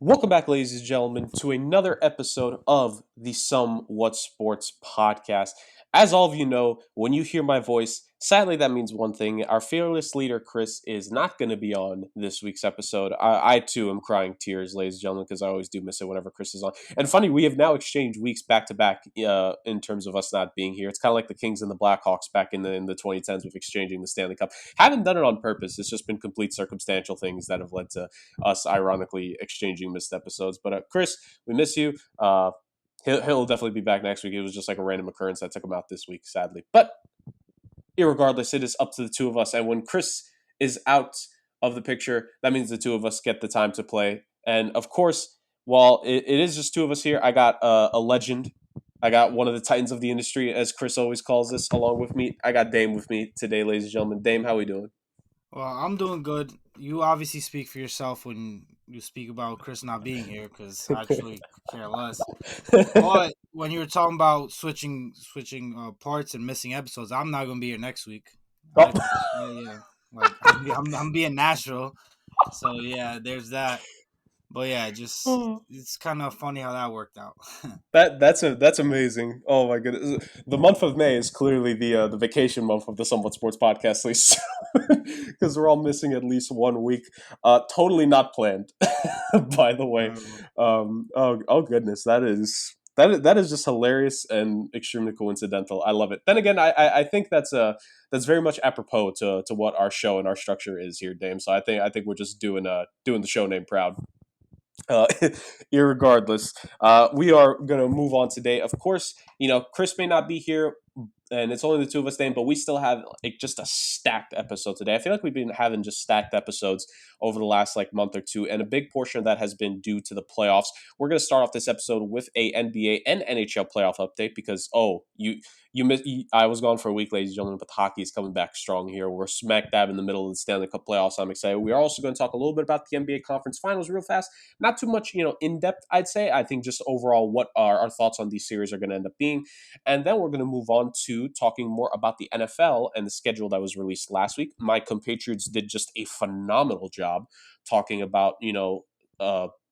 Welcome back, ladies and gentlemen, to another episode of the Somewhat Sports Podcast. As all of you know, when you hear my voice, sadly that means one thing. Our fearless leader, Chris, is not going to be on this week's episode. I too am crying tears, ladies and gentlemen, because I always do miss it whenever Chris is on. And funny, we have now exchanged weeks back to back in terms of us not being here. It's kind of like the Kings and the Blackhawks back in the 2010s with exchanging the Stanley Cup. Haven't done it on purpose. It's just been complete circumstantial things that have led to us ironically exchanging missed episodes. But Chris, we miss you. He'll definitely be back next week. It was just like a random occurrence that took him out this week, sadly. But irregardless, it is up to the two of us. And when Chris is out of the picture, that means the two of us get the time to play. And of course, while it is just two of us here, I got a legend. I got one of the titans of the industry, as Chris always calls this, along with me. I got Dame with me today, ladies and gentlemen. Dame, how we doing? Well, I'm doing good. You obviously speak for yourself when you speak about Chris not being here, because I truly care less. But when you were talking about switching parts and missing episodes, I'm not gonna be here next week. Yeah, like I'm being Nashville, so yeah, there's that. But yeah, just it's kind of funny how that worked out. That's amazing. Oh my goodness, the month of May is clearly the vacation month of the Somewhat Sports Podcast, because we're all missing at least 1 week. Totally not planned, by the way. Oh goodness, that is just hilarious and extremely coincidental. I love it. Then again, I think that's very much apropos to what our show and our structure is here, Dame. So I think we're just doing the show name proud. Uh, Irregardless, we are going to move on today. Of course, Chris may not be here, and it's only the two of us, Dane, but we still have like just a stacked episode today. I feel like we've been having just stacked episodes over the last like month or two, and a big portion of that has been due to the playoffs. We're going to start off this episode with a NBA and NHL playoff update because I was gone for a week, ladies and gentlemen, but hockey is coming back strong here. We're smack dab in the middle of the Stanley Cup playoffs. I'm excited. We are also going to talk a little bit about the NBA Conference Finals real fast. Not too much, in depth, I'd say. I think just overall what our thoughts on these series are going to end up being. And then we're going to move on to talking more about the NFL and the schedule that was released last week. My compatriots did just a phenomenal job talking about,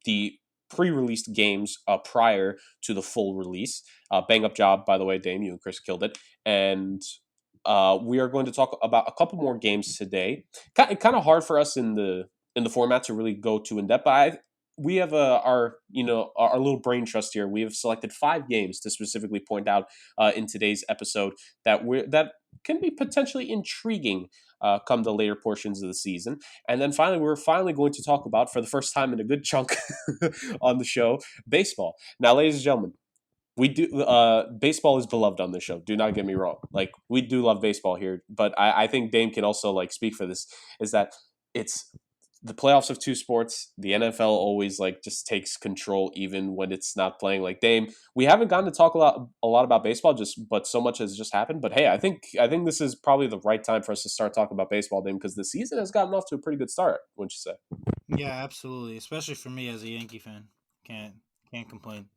the pre-released games prior to the full release. Bang up job, by the way, Dame. You and Chris killed it. And we are going to talk about a couple more games today. Kind of hard for us in the format to really go too in depth, but we have our little brain trust here. We have selected 5 games to specifically point out in today's episode that can be potentially intriguing come the later portions of the season. And then finally, we're going to talk about, for the first time in a good chunk on the show, baseball. Now, ladies and gentlemen, we do baseball is beloved on this show. Do not get me wrong. Like, we do love baseball here, but I think Dame can also like speak for this. Is that it's the playoffs of two sports. The NFL always like just takes control even when it's not playing. Like, Dame, we haven't gotten to talk a lot about baseball, but so much has just happened. But hey, I think this is probably the right time for us to start talking about baseball, Dame, because the season has gotten off to a pretty good start, wouldn't you say? Yeah, absolutely. Especially for me as a Yankee fan, can't can't complain.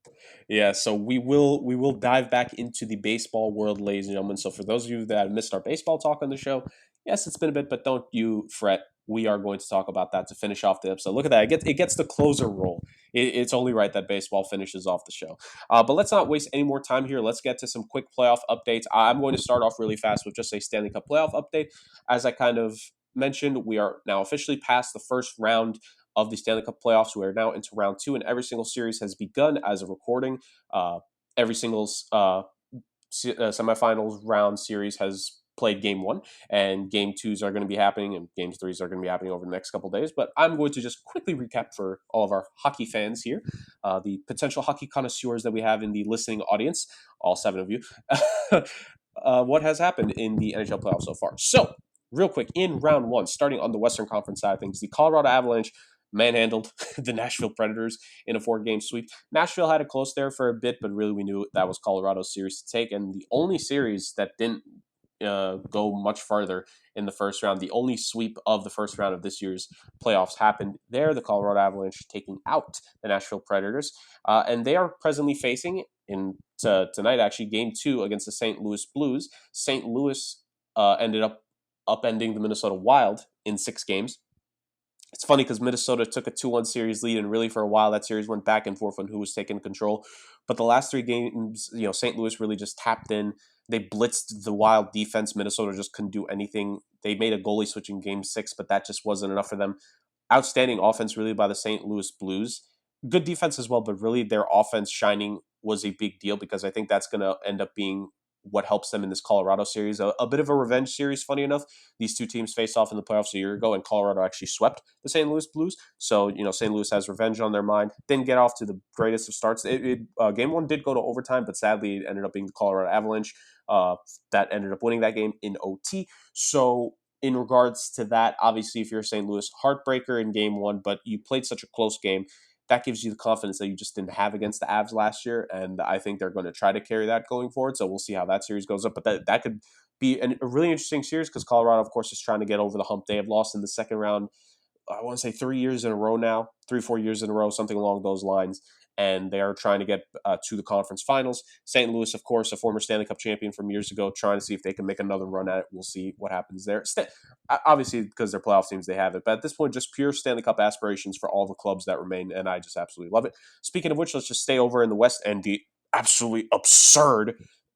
Yeah, so we will dive back into the baseball world, ladies and gentlemen. So for those of you that have missed our baseball talk on the show, yes, it's been a bit, but don't you fret. We are going to talk about that to finish off the episode. Look at that; it gets the closer role. It's only right that baseball finishes off the show. But let's not waste any more time here. Let's get to some quick playoff updates. I'm going to start off really fast with just a Stanley Cup playoff update. As I kind of mentioned, we are now officially past the first round of the Stanley Cup playoffs. We are now into round 2, and every single series has begun as a recording. Every single semifinals round series has played game 1, and game 2s are going to be happening, and game 3s are going to be happening over the next couple of days. But I'm going to just quickly recap for all of our hockey fans here, the potential hockey connoisseurs that we have in the listening audience, all 7 of you, what has happened in the NHL playoffs so far. So, real quick, in round 1, starting on the Western Conference side of things, the Colorado Avalanche manhandled the Nashville Predators in a 4-game sweep. Nashville had it close there for a bit, but really we knew that was Colorado's series to take. And the only series that didn't go much farther in the first round, the only sweep of the first round of this year's playoffs happened there. The Colorado Avalanche taking out the Nashville Predators. And they are presently facing tonight, actually, game 2 against the St. Louis Blues. St. Louis ended up upending the Minnesota Wild in 6 games. It's funny because Minnesota took a 2-1 series lead, and really for a while that series went back and forth on who was taking control. But the last 3 games, St. Louis really just tapped in. They blitzed the Wild defense. Minnesota just couldn't do anything. They made a goalie switch in Game 6, but that just wasn't enough for them. Outstanding offense really by the St. Louis Blues. Good defense as well, but really their offense shining was a big deal because I think that's going to end up being what helps them in this Colorado series. A bit of a revenge series, funny enough. These two teams faced off in the playoffs a year ago, and Colorado actually swept the St. Louis Blues. So, St. Louis has revenge on their mind. Didn't get off to the greatest of starts. Game 1 did go to overtime, but sadly it ended up being the Colorado Avalanche that ended up winning that game in OT. So, in regards to that, obviously, if you're St. Louis, heartbreaker in Game 1, but you played such a close game. That gives you the confidence that you just didn't have against the Avs last year, and I think they're going to try to carry that going forward. So we'll see how that series goes up. But that could be a really interesting series because Colorado, of course, is trying to get over the hump. They have lost in the second round, I want to say 3 years in a row now, 3-4 years in a row, something along those lines. And they are trying to get to the conference finals. St. Louis, of course, a former Stanley Cup champion from years ago, trying to see if they can make another run at it. We'll see what happens there. Obviously, because they're playoff teams, they have it. But at this point, just pure Stanley Cup aspirations for all the clubs that remain, and I just absolutely love it. Speaking of which, let's just stay over in the West and the absolutely absurd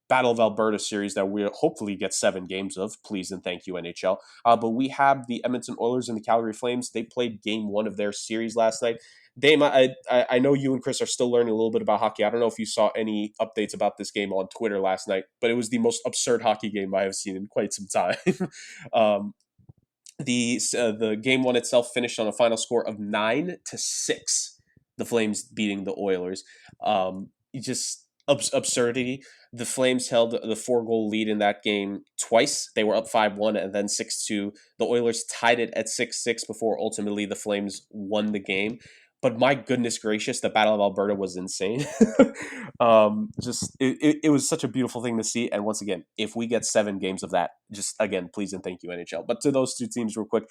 Battle of Alberta series that we'll hopefully get 7 games of. Please and thank you, NHL. But we have the Edmonton Oilers and the Calgary Flames. They played Game 1 of their series last night. Dame, I know you and Chris are still learning a little bit about hockey. I don't know if you saw any updates about this game on Twitter last night, but it was the most absurd hockey game I have seen in quite some time. The Game 1 itself finished on a final score of 9-6. The Flames beating the Oilers. Just absurdity. The Flames held the 4-goal lead in that game twice. They were up 5-1 and then 6-2. The Oilers tied it at 6-6 before ultimately the Flames won the game. But my goodness gracious, the Battle of Alberta was insane. It was such a beautiful thing to see. And once again, if we get 7 games of that, just again, please and thank you, NHL. But to those two teams real quick,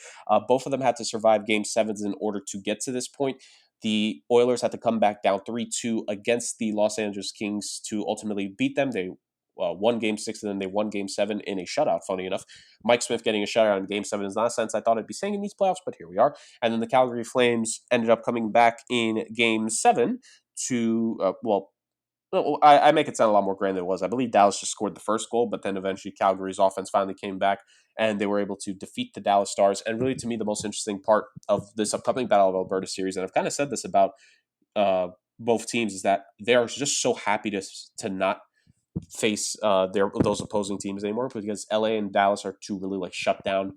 both of them had to survive Game 7s in order to get to this point. The Oilers had to come back down 3-2 against the Los Angeles Kings to ultimately beat them. They won Game 6 and then they won Game 7 in a shutout, funny enough. Mike Smith getting a shutout in Game 7 is not a sense I thought I'd be saying in these playoffs, but here we are. And then the Calgary Flames ended up coming back in Game 7 to, I make it sound a lot more grand than it was. I believe Dallas just scored the first goal, but then eventually Calgary's offense finally came back and they were able to defeat the Dallas Stars. And really, to me, the most interesting part of this upcoming Battle of Alberta series, and I've kind of said this about both teams, is that they are just so happy to not face those opposing teams anymore because LA and Dallas are two really shut down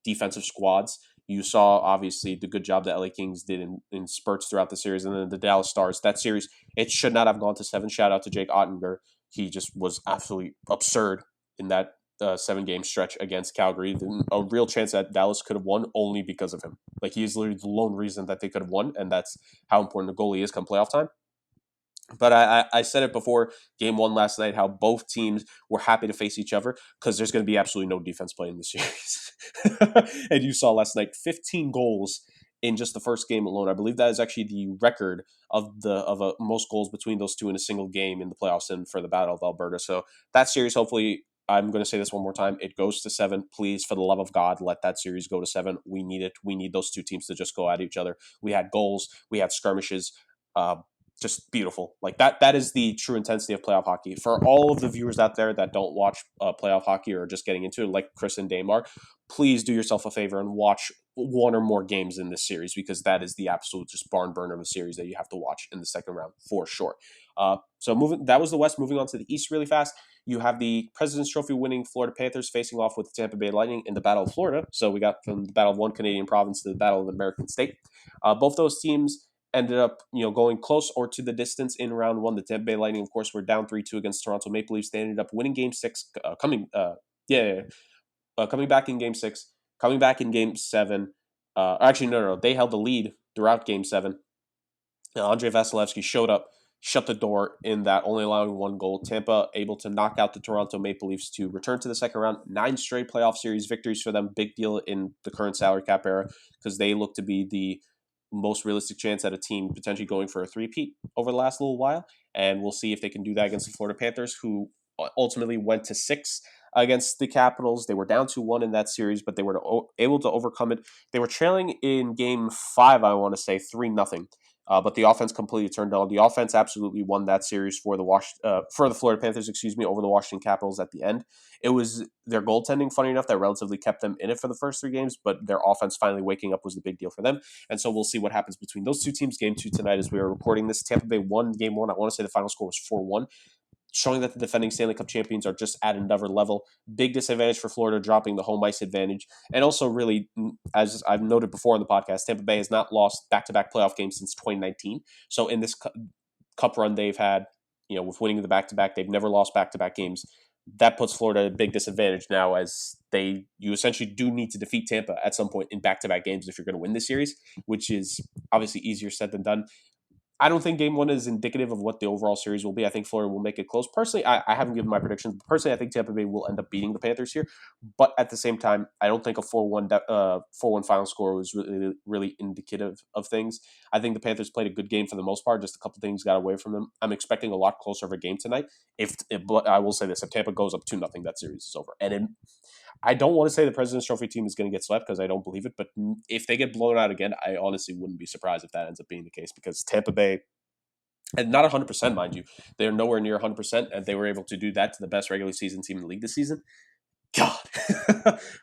defensive squads. You saw obviously the good job that LA Kings did in spurts throughout the series, and then the Dallas Stars. That series, it should not have gone to 7. Shout out to Jake Ottinger. He just was absolutely absurd in that 7-game stretch against Calgary. A real chance that Dallas could have won only because of him. He's literally the lone reason that they could have won, and that's how important the goalie is come playoff time. But I said it before Game 1 last night, how both teams were happy to face each other because there's going to be absolutely no defense playing in the series. And you saw last night 15 goals in just the first game alone. I believe that is actually the record of most goals between those two in a single game in the playoffs and for the Battle of Alberta. So that series, hopefully, I'm going to say this one more time, it goes to 7. Please, for the love of God, let that series go to 7. We need it. We need those two teams to just go at each other. We had goals. We had skirmishes. Just beautiful. That is the true intensity of playoff hockey. For all of the viewers out there that don't watch playoff hockey or are just getting into it, like Chris and Dame are, please do yourself a favor and watch one or more games in this series because that is the absolute just barn burner of a series that you have to watch in the second round for sure. That was the West. Moving on to the East really fast. You have the President's Trophy winning Florida Panthers facing off with the Tampa Bay Lightning in the Battle of Florida. So we got from the Battle of one Canadian province to the Battle of an American state. Both those teams ended up, going close or to the distance in round 1. The Tampa Bay Lightning, of course, were down 3-2 against Toronto Maple Leafs. They ended up winning Game 6, coming back in Game 6, coming back in Game 7. Actually, no, they held the lead throughout Game 7. Andrei Vasilevsky showed up, shut the door in that, only allowing 1 goal. Tampa able to knock out the Toronto Maple Leafs to return to the second round. 9 straight playoff series victories for them. Big deal in the current salary cap era because they look to be the most realistic chance at a team potentially going for a three-peat over the last little while. And we'll see if they can do that against the Florida Panthers, who ultimately went to 6. against the Capitals. They were down 2-1 in that series, but they were able to overcome it. They were trailing in Game 5, I want to say, 3-0. But the offense completely turned on. The offense absolutely won that series for the Florida Panthers, over the Washington Capitals at the end. It was their goaltending, funny enough, that relatively kept them in it for the first 3 games, but their offense finally waking up was the big deal for them. And so we'll see what happens between those two teams. Game 2 tonight as we are recording this. Tampa Bay won Game 1. I want to say the final score was 4-1. Showing that the defending Stanley Cup champions are just at another level. Big disadvantage for Florida, dropping the home ice advantage. And also, really, as I've noted before on the podcast, Tampa Bay has not lost back-to-back playoff games since 2019. So in this cup run they've had, with winning the back-to-back, they've never lost back-to-back games. That puts Florida at a big disadvantage now, as you essentially do need to defeat Tampa at some point in back-to-back games if you're going to win this series, which is obviously easier said than done. I don't think Game 1 is indicative of what the overall series will be. I think Florida will make it close. Personally, I haven't given my predictions. But personally, I think Tampa Bay will end up beating the Panthers here. But at the same time, I don't think a 4-1 final score was really, really indicative of things. I think the Panthers played a good game for the most part. Just a couple things got away from them. I'm expecting a lot closer of a game tonight. But I will say this, if Tampa goes up 2-0, that series is over. And I don't want to say the President's Trophy team is going to get swept because I don't believe it. But if they get blown out again, I honestly wouldn't be surprised if that ends up being the case, because Tampa Bay, and not 100%, mind you, they're nowhere near 100%, and they were able to do that to the best regular season team in the league this season. God.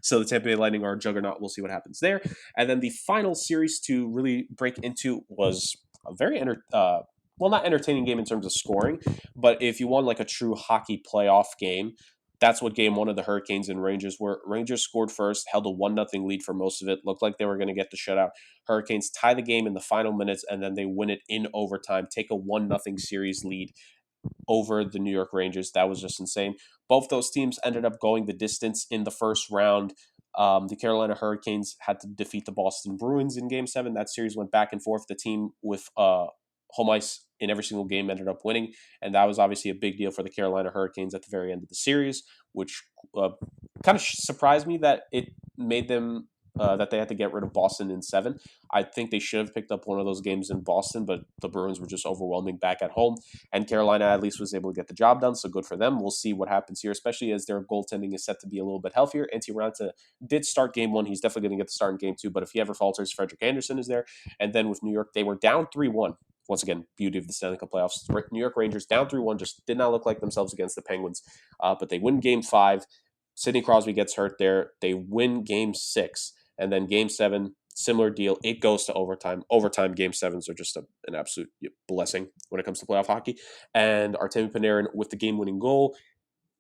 So the Tampa Bay Lightning are a juggernaut. We'll see what happens there. And then the final series to really break into was a very not entertaining game in terms of scoring, but if you want like a true hockey playoff game, that's what Game 1 of the Hurricanes and Rangers were. Rangers scored first, held a 1-0 lead for most of it, looked like they were going to get the shutout. Hurricanes tie the game in the final minutes, and then they win it in overtime, take a 1-0 series lead over the New York Rangers. That was just insane. Both those teams ended up going the distance in the first round. The Carolina Hurricanes had to defeat the Boston Bruins in Game 7. That series went back and forth. The team with home ice in every single game ended up winning, and that was obviously a big deal for the Carolina Hurricanes at the very end of the series, which kind of surprised me that it made them that they had to get rid of Boston in 7. I think they should have picked up one of those games in Boston, but the Bruins were just overwhelming back at home, and Carolina at least was able to get the job done, so good for them. We'll see what happens here, especially as their goaltending is set to be a little bit healthier. Antti Raanta did start Game 1. He's definitely going to get the start in Game 2, but if he ever falters, Frederik Andersen is there. And then with New York, they were down 3-1. Once again, beauty of the Stanley Cup playoffs. New York Rangers down 3-1, just did not look like themselves against the Penguins, but they win Game 5. Sidney Crosby gets hurt there. They win Game 6. And then Game 7, similar deal. It goes to overtime. Overtime Game 7s are just an absolute blessing when it comes to playoff hockey. And Artemi Panarin with the game-winning goal,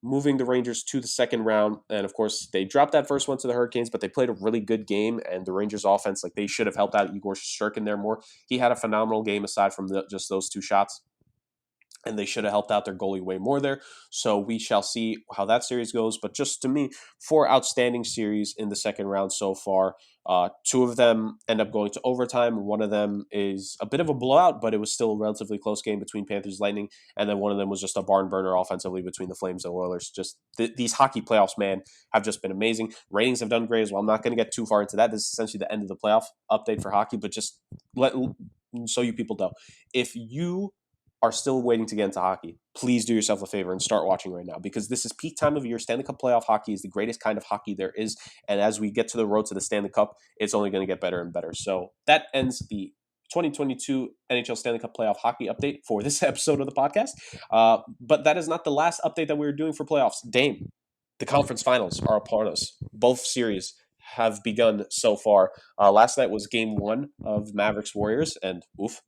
moving the Rangers to the second round. And, of course, they dropped that first one to the Hurricanes, but they played a really good game. And the Rangers offense, they should have helped out Igor Shesterkin there more. He had a phenomenal game aside from just those 2 shots, and they should have helped out their goalie way more there. So we shall see how that series goes. But just to me, 4 outstanding series in the second round so far. 2 of them end up going to overtime. One of them is a bit of a blowout, but it was still a relatively close game between Panthers and Lightning. And then one of them was just a barn burner offensively between the Flames and Oilers. Just these hockey playoffs, man, have just been amazing. Ratings have done great as well. I'm not going to get too far into that. This is essentially the end of the playoff update for hockey, but just so you people know, if you are still waiting to get into hockey, please do yourself a favor and start watching right now, because this is peak time of year. Stanley Cup playoff hockey is the greatest kind of hockey there is. And as we get to the road to the Stanley Cup, it's only going to get better and better. So that ends the 2022 NHL Stanley Cup playoff hockey update for this episode of the podcast. But that is not the last update that we're doing for playoffs. Dame, the conference finals are upon us. Both series have begun so far. Last night was Game 1 of Mavericks Warriors, and oof,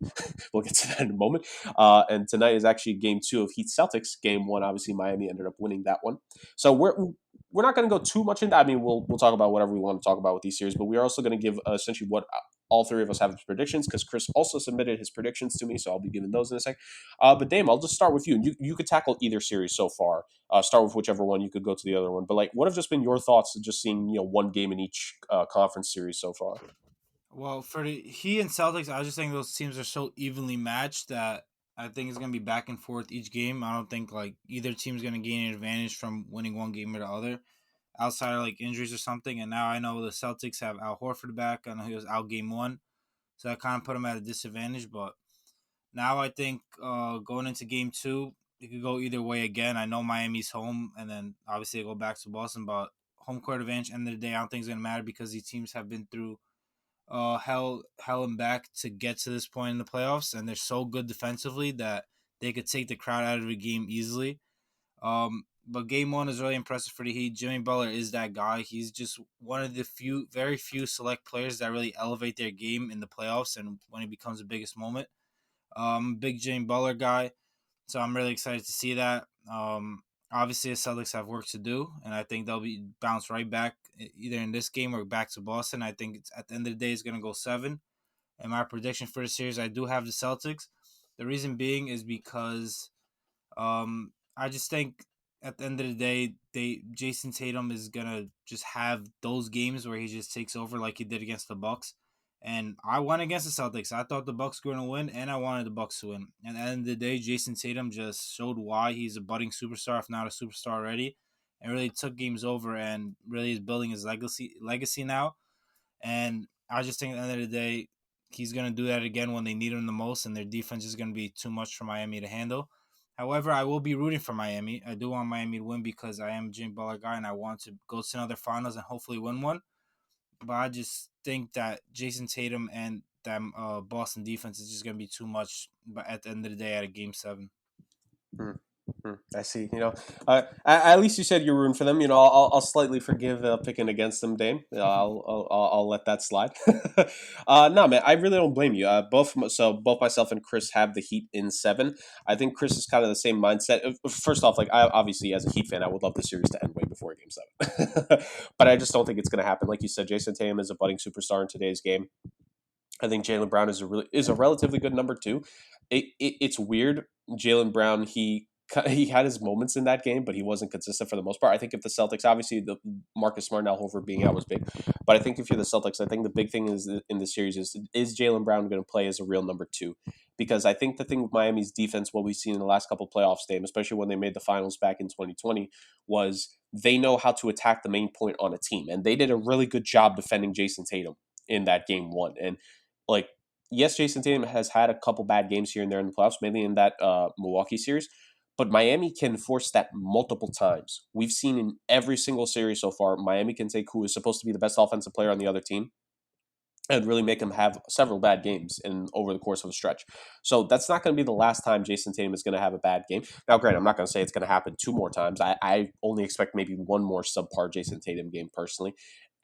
we'll get to that in a moment. And tonight is actually Game 2 of Heat Celtics. Game 1, obviously, Miami ended up winning that one. So we're not going to go too much into that. I mean, we'll talk about whatever we want to talk about with these series, but we are also going to give essentially what all 3 of us have as predictions, because Chris also submitted his predictions to me, so I'll be giving those in a sec. But Dame, I'll just start with you. You could tackle either series so far. Start with whichever one. You could go to the other one. But what have just been your thoughts of just seeing one game in each conference series so far? Well, for the Heat and Celtics, I was just saying those teams are so evenly matched that I think it's going to be back and forth each game. I don't think either team's going to gain an advantage from winning one game or the other, outside of injuries or something. And now I know the Celtics have Al Horford back. I know he was out Game 1, so that kind of put him at a disadvantage. But now I think going into Game 2, it could go either way again. I know Miami's home, and then obviously they go back to Boston, but home court advantage, end of the day, I don't think it's going to matter because these teams have been through hell and back to get to this point in the playoffs, and they're so good defensively that they could take the crowd out of the game easily. But game one is really impressive for the Heat. Jimmy Butler is that guy. He's just one of the very few select players that really elevate their game in the playoffs and when it becomes the biggest moment. Big Jimmy Butler guy, so I'm really excited to see that. Obviously, the Celtics have work to do, and I think they'll be bounced right back either in this game or back to Boston. I think it's, at the end of the day, it's going to go 7. And my prediction for the series, I do have the Celtics. The reason being is because I just think at the end of the day, Jason Tatum is gonna just have those games where he just takes over like he did against the Bucks. And I won against the Celtics. I thought the Bucks were gonna win, and I wanted the Bucks to win. And at the end of the day, Jason Tatum just showed why he's a budding superstar, if not a superstar already, and really took games over and really is building his legacy now. And I just think at the end of the day, he's going to do that again when they need him the most, and their defense is going to be too much for Miami to handle. However, I will be rooting for Miami. I do want Miami to win because I am a Jimmy Butler guy, and I want to go to another finals and hopefully win one. But I just think that Jason Tatum and that Boston defense is just going to be too much. But at the end of the day, at a game 7. I see. At least you said you're rooting for them. I'll slightly forgive picking against them, Dame. I'll let that slide. No, man, I really don't blame you. Both myself and Chris have the Heat in 7. I think Chris is kind of the same mindset. First off, like I obviously as a Heat fan, I would love the series to end way before Game 7, but I just don't think it's going to happen. Like you said, Jason Tatum is a budding superstar in today's game. I think Jaylen Brown is a relatively good number 2. It's weird. Jaylen Brown, he had his moments in that game, but he wasn't consistent for the most part. I think if the Celtics, obviously the Marcus Smart now over being out was big, but I think if you're the Celtics, I think the big thing is in the series is Jaylen Brown going to play as a real number 2? Because I think the thing with Miami's defense, what we've seen in the last couple playoffs, game, especially when they made the finals back in 2020, was they know how to attack the main point on a team, and they did a really good job defending Jason Tatum in that game 1. And like, yes, Jason Tatum has had a couple bad games here and there in the playoffs, mainly in that Milwaukee series, but Miami can force that multiple times. We've seen in every single series so far, Miami can take who is supposed to be the best offensive player on the other team and really make him have several bad games over the course of a stretch. So that's not going to be the last time Jason Tatum is going to have a bad game. Now, granted, I'm not going to say it's going to happen 2 more times. I only expect maybe 1 more subpar Jason Tatum game personally.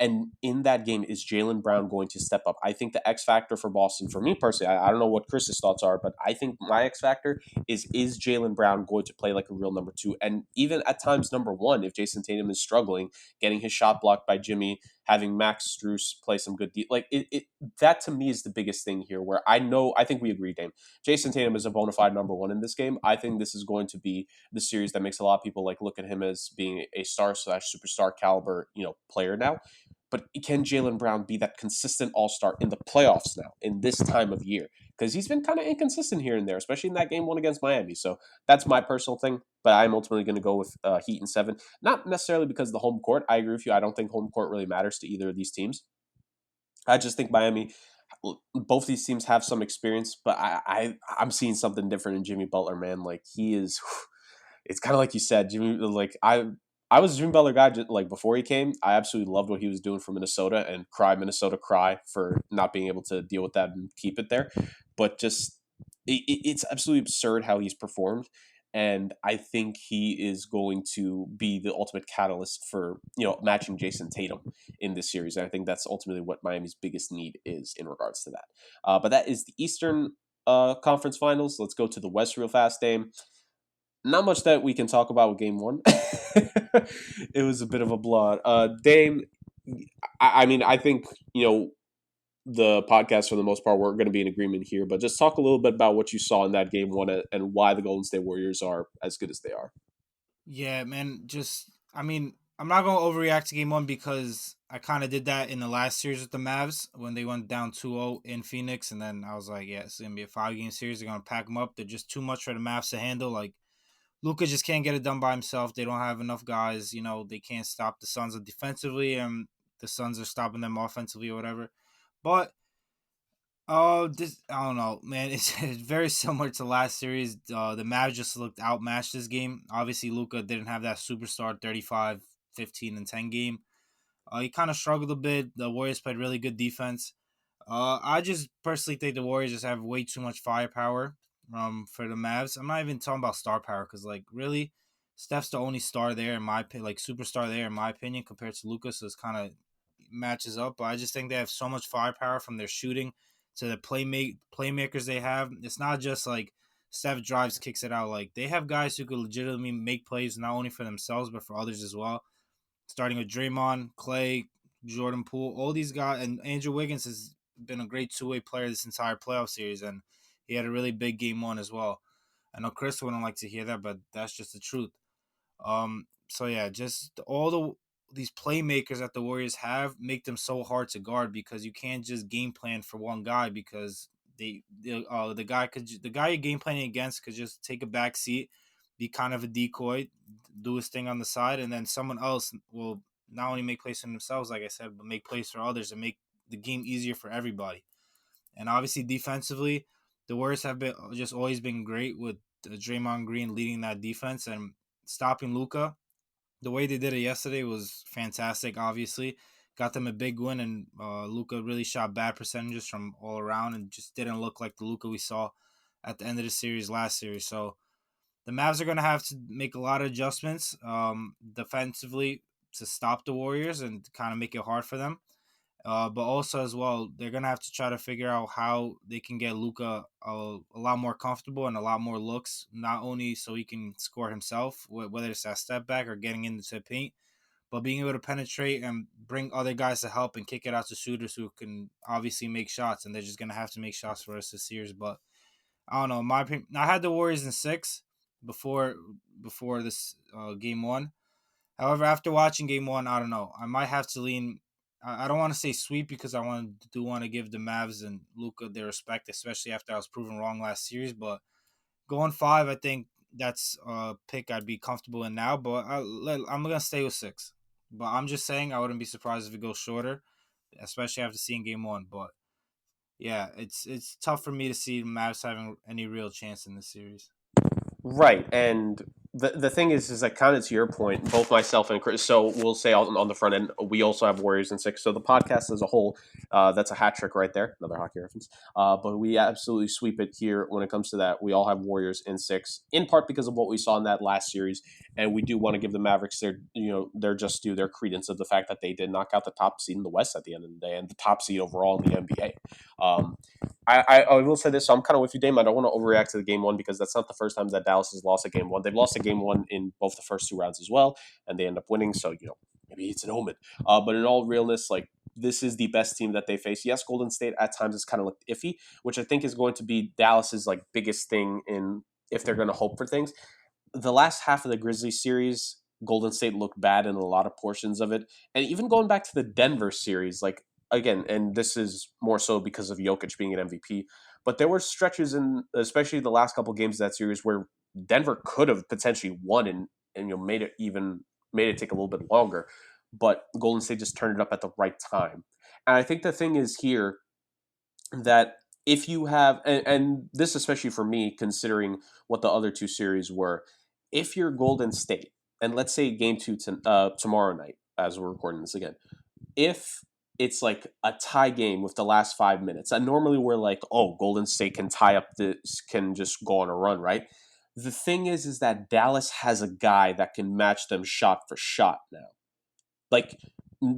And in that game, is Jaylen Brown going to step up? I think the X factor for Boston, for me personally, I don't know what Chris's thoughts are, but I think my X factor is Jaylen Brown going to play like a real number 2? And even at times number 1, if Jason Tatum is struggling, getting his shot blocked by Jimmy, having Max Strus play some good that to me is the biggest thing here, where I think we agree, Dame. Jason Tatum is a bona fide number 1 in this game. I think this is going to be the series that makes a lot of people look at him as being a star/superstar caliber, player now. But can Jaylen Brown be that consistent all-star in the playoffs now, in this time of year? Because he's been kind of inconsistent here and there, especially in that game 1 against Miami. So that's my personal thing, but I'm ultimately going to go with Heat in 7. Not necessarily because of the home court. I agree with you. I don't think home court really matters to either of these teams. I just think Miami, both these teams have some experience, but I'm seeing something different in Jimmy Butler, man. Like, he is... It's kind of like you said, Jimmy. I was a Jimmy Butler guy before he came. I absolutely loved what he was doing for Minnesota, and Minnesota cry for not being able to deal with that and keep it there. But just it's absolutely absurd how he's performed, and I think he is going to be the ultimate catalyst for matching Jason Tatum in this series. And I think that's ultimately what Miami's biggest need is in regards to that. But that is the Eastern Conference Finals. Let's go to the West real fast, Dame. Not much that we can talk about with game 1. It was a bit of a blowout. Dame, I think, the podcast for the most part, we're going to be in agreement here, but just talk a little bit about what you saw in that game 1 and why the Golden State Warriors are as good as they are. Yeah, man, I'm not going to overreact to game 1 because I kind of did that in the last series with the Mavs when they went down 2-0 in Phoenix, and then I was like, yeah, it's going to be a 5-game series. They're going to pack them up. They're just too much for the Mavs to handle. Like, Luka just can't get it done by himself. They don't have enough guys. They can't stop the Suns defensively, and the Suns are stopping them offensively or whatever. But Oh, this I don't know, man. It's very similar to last series. The Mavs just looked outmatched this game. Obviously, Luka didn't have that superstar 35, 15, and 10 game. He kind of struggled a bit. The Warriors played really good defense. I just personally think the Warriors just have way too much firepower for the Mavs. I'm not even talking about star power because, like, really, Steph's the only star there in my opinion, like superstar there in my opinion compared to Lucas. So it's kind of matches up. But I just think they have so much firepower from their shooting to the playmakers they have. It's not just like Steph drives, kicks it out. Like they have guys who could legitimately make plays not only for themselves but for others as well. Starting with Draymond, Clay, Jordan Poole, all these guys, and Andrew Wiggins has been a great two-way player this entire playoff series, and he had a really big game one as well. I know Chris wouldn't like to hear that, but that's just the truth. So yeah, just all these playmakers that the Warriors have make them so hard to guard because you can't just game plan for one guy because the guy you're game planning against could just take a back seat, be kind of a decoy, do his thing on the side, and then someone else will not only make plays for themselves, like I said, but make plays for others and make the game easier for everybody. And obviously defensively, the Warriors have been just always been great with Draymond Green leading that defense and stopping Luka. The way they did it yesterday was fantastic. Obviously, got them a big win, and Luka really shot bad percentages from all around, and just didn't look like the Luka we saw at the end of the series last series. So the Mavs are going to have to make a lot of adjustments defensively to stop the Warriors and kind of make it hard for them. But also as well, they're gonna have to try to figure out how they can get Luka a lot more comfortable and a lot more looks, not only so he can score himself, whether it's that step back or getting into the paint, but being able to penetrate and bring other guys to help and kick it out to shooters who can obviously make shots, and they're just gonna have to make shots for us this series. But I don't know. In my opinion, I had the Warriors in six before this game one. However, after watching game one, I don't know. I might have to lean. I don't want to say sweep because do want to give the Mavs and Luka their respect, especially after I was proven wrong last series. But going five, I think that's a pick I'd be comfortable in now. But I'm gonna stay with six. But I'm just saying I wouldn't be surprised if it goes shorter, especially after seeing game one. But yeah, it's tough for me to see the Mavs having any real chance in this series. Right, and the thing is like kind of to your point, both myself and Chris. So we'll say on the front end, we also have Warriors in six. So the podcast as a whole, that's a hat trick right there, another hockey reference. But we absolutely sweep it here when it comes to that. We all have Warriors in six, in part because of what we saw in that last series, and we do want to give the Mavericks their just due, their credence of the fact that they did knock out the top seed in the West at the end of the day and the top seed overall in the NBA. I will say this. So I'm kind of with you, Dame. I don't want to overreact to the game one because that's not the first time that Dallas has lost a game one. They've lost a game one in both the first two rounds as well, and they end up winning. So maybe it's an omen. But in all realness, like this is the best team that they face. Yes, Golden State at times has kind of looked iffy, which I think is going to be Dallas's like biggest thing in if they're going to hope for things. The last half of the Grizzlies series, Golden State looked bad in a lot of portions of it, and even going back to the Denver series, like again, and this is more so because of Jokic being an MVP, but there were stretches in, especially the last couple games of that series, where Denver could have potentially won and made it take a little bit longer, but Golden State just turned it up at the right time. And I think the thing is here that if you have, and this especially for me, considering what the other two series were, if you're Golden State, and let's say game two tomorrow night, as we're recording this again, if it's like a tie game with the last 5 minutes, and normally we're like, oh, Golden State can tie up this, can just go on a run, right? The thing is that Dallas has a guy that can match them shot for shot now. Like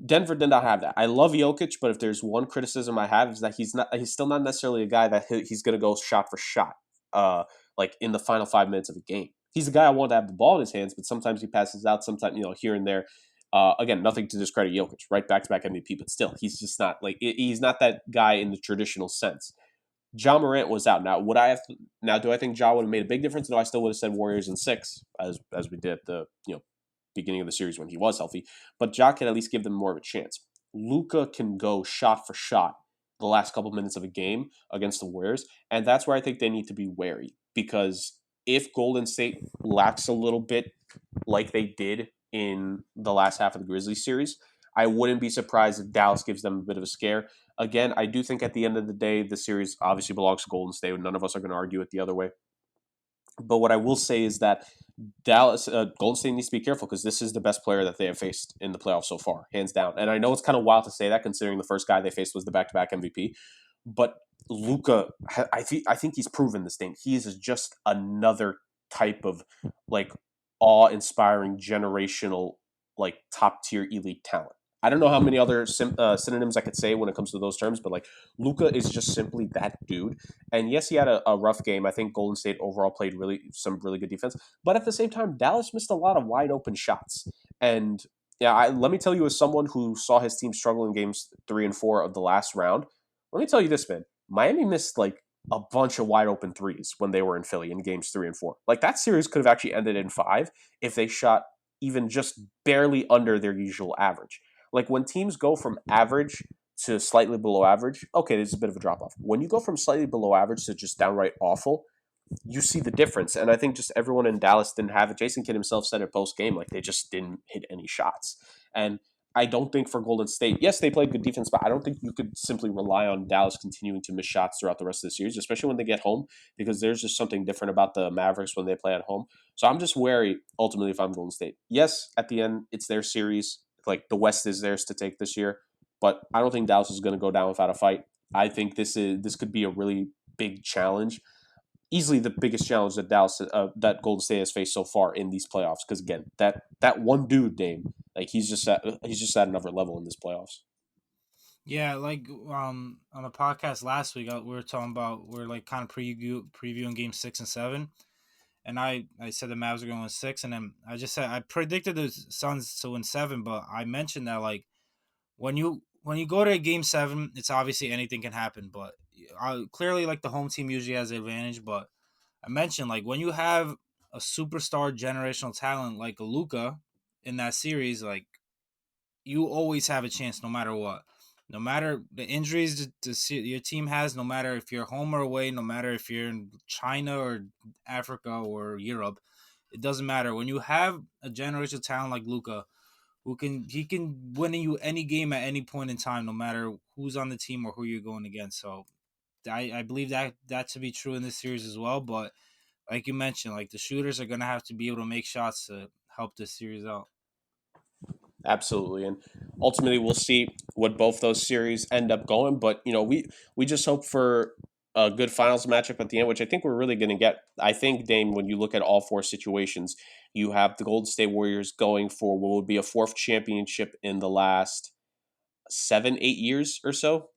Denver did not have that. I love Jokic, but if there's one criticism I have is that he's still not necessarily a guy that he's going to go shot for shot, like in the final 5 minutes of a game. He's a guy I want to have the ball in his hands, but sometimes he passes out, sometimes here and there. Again, nothing to discredit Jokic, right? Back-to-back MVP, but still, he's just not he's not that guy in the traditional sense. Ja Morant was out. Now, do I think Ja would have made a big difference? No, I still would have said Warriors in six, as we did at the beginning of the series when he was healthy. But Ja can at least give them more of a chance. Luka can go shot for shot the last couple minutes of a game against the Warriors, and that's where I think they need to be wary because if Golden State lacks a little bit like they did in the last half of the Grizzlies series, I wouldn't be surprised if Dallas gives them a bit of a scare. Again, I do think at the end of the day, the series obviously belongs to Golden State. None of us are going to argue it the other way. But what I will say is that Golden State needs to be careful because this is the best player that they have faced in the playoffs so far, hands down. And I know it's kind of wild to say that considering the first guy they faced was the back-to-back MVP. But Luka, I think he's proven this thing. He is just another type of like awe-inspiring generational like top-tier elite talent. I don't know how many other synonyms I could say when it comes to those terms, but like Luka is just simply that dude. And yes, he had a rough game. I think Golden State overall played some really good defense, but at the same time, Dallas missed a lot of wide open shots. And yeah, let me tell you, as someone who saw his team struggle in games 3 and 4 of the last round, let me tell you this, man. Miami missed like a bunch of wide open threes when they were in Philly in games 3 and 4. Like that series could have actually ended in 5 if they shot even just barely under their usual average. Like when teams go from average to slightly below average, okay, there's a bit of a drop off. When you go from slightly below average to just downright awful, you see the difference. And I think just everyone in Dallas didn't have it. Jason Kidd himself said it post game, like they just didn't hit any shots. And I don't think for Golden State, yes, they played good defense, but I don't think you could simply rely on Dallas continuing to miss shots throughout the rest of the series, especially when they get home, because there's just something different about the Mavericks when they play at home. So I'm just wary, ultimately, if I'm Golden State. Yes, at the end, it's their series. Like the West is theirs to take this year, but I don't think Dallas is going to go down without a fight. I think this could be a really big challenge, easily the biggest challenge that that Golden State has faced so far in these playoffs. Because again, that one dude, Dame, like he's just at another level in this playoffs. Yeah, like on the podcast last week, we were talking about we're like kind of previewing game 6 and 7, and I said the Mavs are going to win 6, and then I just said I predicted the Suns to win 7, but I mentioned that like when you go to a game 7, it's obviously anything can happen, but clearly like the home team usually has the advantage. But I mentioned like when you have a superstar generational talent like Luka in that series, like you always have a chance no matter what. No matter the injuries your team has, no matter if you're home or away, no matter if you're in China or Africa or Europe, it doesn't matter. When you have a generational talent like Luka, he can win you any game at any point in time, no matter who's on the team or who you're going against. So I believe that to be true in this series as well. But like you mentioned, like the shooters are gonna have to be able to make shots to help this series out. Absolutely, and ultimately we'll see what both those series end up going. But we just hope for a good finals matchup at the end, which I think we're really going to get. I think, Dame, when you look at all 4 situations, you have the Golden State Warriors going for what would be a 4th championship in the last 7-8 years or so.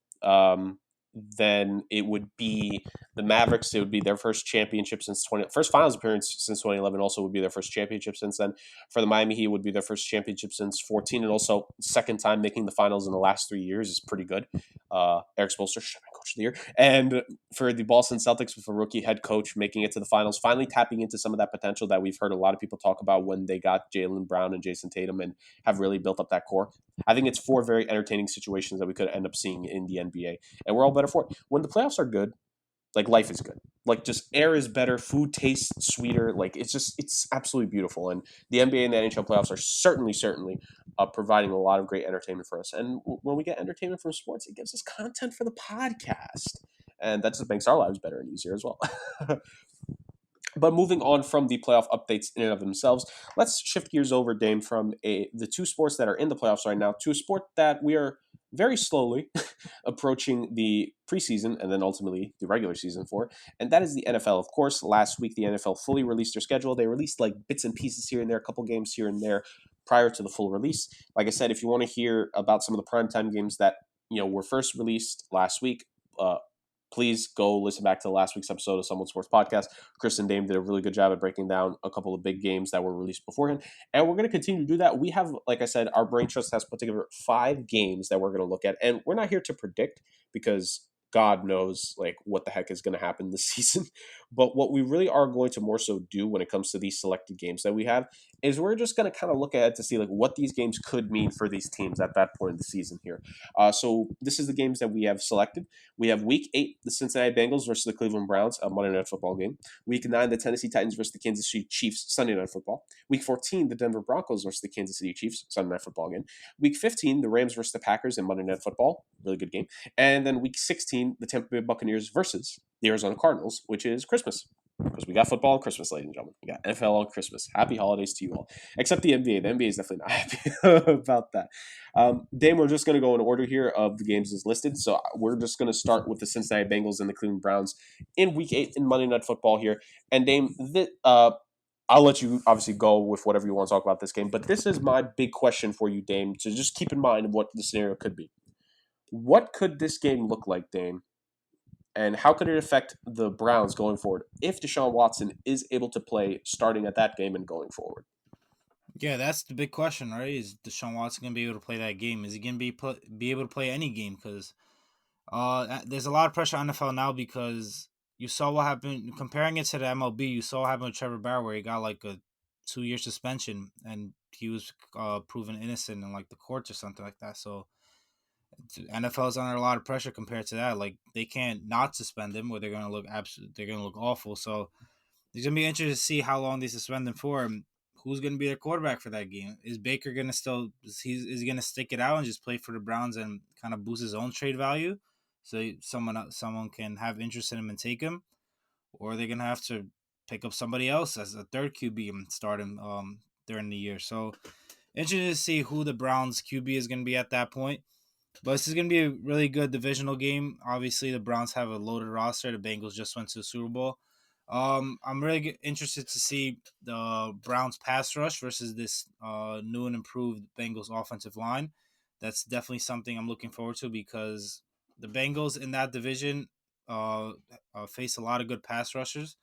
Then it would be the Mavericks. It would be their first championship since first finals appearance since 2011. Also, would be their first championship since then. For the Miami Heat, would be their first championship since 14, and also second time making the finals in the last 3 years is pretty good. Eric Spoelstra should have been coach of the year, and for the Boston Celtics with a rookie head coach making it to the finals, finally tapping into some of that potential that we've heard a lot of people talk about when they got Jaylen Brown and Jason Tatum and have really built up that core. I think it's 4 very entertaining situations that we could end up seeing in the NBA, and we're all better for it. When the playoffs are good, like life is good. Like just air is better, food tastes sweeter. Like it's absolutely beautiful. And the NBA and the NHL playoffs are certainly providing a lot of great entertainment for us. And when we get entertainment from sports, it gives us content for the podcast, and that just makes our lives better and easier as well. But moving on from the playoff updates in and of themselves, let's shift gears over, Dame, from the 2 sports that are in the playoffs right now to a sport that we are very slowly approaching the preseason and then ultimately the regular season for, and that is the NFL. Of course, last week the NFL fully released their schedule. They released like bits and pieces here and there, a couple games here and there prior to the full release. Like I said, if you want to hear about some of the primetime games that were first released last week, please go listen back to last week's episode of SomeWhatSports Podcast. Chris and Dame did a really good job at breaking down a couple of big games that were released beforehand. And we're going to continue to do that. We have, like I said, our brain trust has put together 5 games that we're going to look at. And we're not here to predict because God knows like what the heck is going to happen this season. But what we really are going to more so do when it comes to these selected games that we have is we're just going to kind of look ahead to see like what these games could mean for these teams at that point in the season here. So this is the games that we have selected. We have Week 8, the Cincinnati Bengals versus the Cleveland Browns, a Monday Night Football game. Week 9, the Tennessee Titans versus the Kansas City Chiefs, Sunday Night Football. Week 14, the Denver Broncos versus the Kansas City Chiefs, Sunday Night Football game. Week 15, the Rams versus the Packers in Monday Night Football, really good game. And then Week 16, the Tampa Bay Buccaneers versus the Arizona Cardinals, which is Christmas. Because we got football on Christmas, ladies and gentlemen. We got NFL on Christmas. Happy holidays to you all. Except the NBA. The NBA is definitely not happy about that. Dame, we're just going to go in order here of the games as listed. So we're just going to start with the Cincinnati Bengals and the Cleveland Browns in Week 8 in Monday Night Football here. And Dame, I'll let you obviously go with whatever you want to talk about this game. But this is my big question for you, Dame, to just keep in mind what the scenario could be. What could this game look like, Dame? And how could it affect the Browns going forward if Deshaun Watson is able to play starting at that game and going forward? Yeah, that's the big question, right? Is Deshaun Watson going to be able to play that game? Is he going to be able to play any game? Because there's a lot of pressure on NFL now because you saw what happened. Comparing it to the MLB, you saw what happened with Trevor Bauer where he got like a 2-year suspension and he was proven innocent in like the courts or something like that. So NFL is under a lot of pressure compared to that. Like they can't not suspend him, or they're gonna look they're gonna look awful. So it's gonna be interesting to see how long they suspend him for, and who's gonna be their quarterback for that game. Is Baker gonna is he gonna stick it out and just play for the Browns and kind of boost his own trade value, so someone can have interest in him and take him, or are they gonna have to pick up somebody else as a third QB and start him during the year? So interesting to see who the Browns QB is gonna be at that point. But this is going to be a really good divisional game. Obviously, the Browns have a loaded roster. The Bengals just went to the Super Bowl. I'm really interested to see the Browns pass rush versus this new and improved Bengals offensive line. That's definitely something I'm looking forward to because the Bengals in that division face a lot of good pass rushers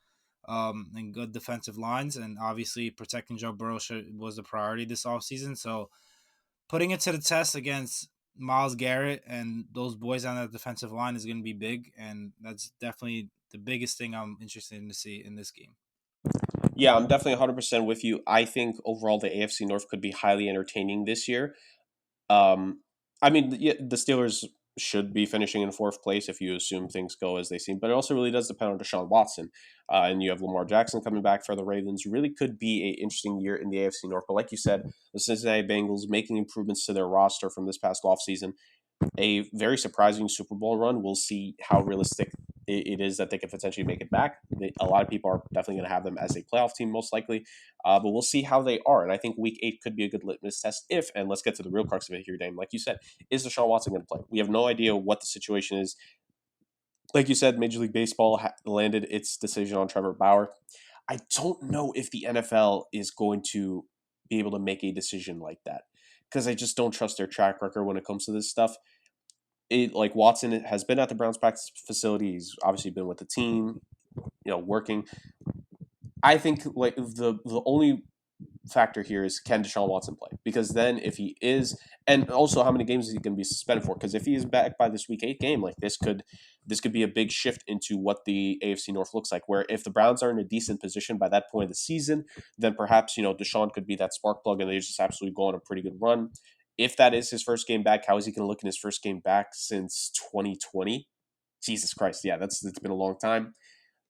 and good defensive lines. And obviously, protecting Joe Burrow was the priority this offseason. So putting it to the test against Myles Garrett and those boys on that defensive line is going to be big, and that's definitely the biggest thing I'm interested in to see in this game. Yeah, I'm definitely 100% with you. I think overall the AFC North could be highly entertaining this year. I mean, the Steelers should be finishing in fourth place if you assume things go as they seem, but it also really does depend on Deshaun Watson. And you have Lamar Jackson coming back for the Ravens. Really could be an interesting year in the AFC North. But like you said, the Cincinnati Bengals making improvements to their roster from this past offseason. A very surprising Super Bowl run. We'll see how realistic it is that they could potentially make it back. A lot of people are definitely going to have them as a playoff team, most likely, but we'll see how they are. And I think Week 8 could be a good litmus test if, and let's get to the real crux of it here, Dame. Like you said, is Deshaun Watson going to play? We have no idea what the situation is. Like you said, Major League Baseball landed its decision on Trevor Bauer. I don't know if the NFL is going to be able to make a decision like that because I just don't trust their track record when it comes to this stuff. Like Watson has been at the Browns practice facility. He's obviously been with the team, working. I think like the only factor here is can Deshaun Watson play? Because then if he is, and also how many games is he going to be suspended for? Because if he is back by this Week 8 game, like this could be a big shift into what the AFC North looks like. Where if the Browns are in a decent position by that point of the season, then perhaps Deshaun could be that spark plug, and they just absolutely go on a pretty good run. If that is his first game back, how is he going to look in his first game back since 2020? Jesus Christ, yeah, it's been a long time.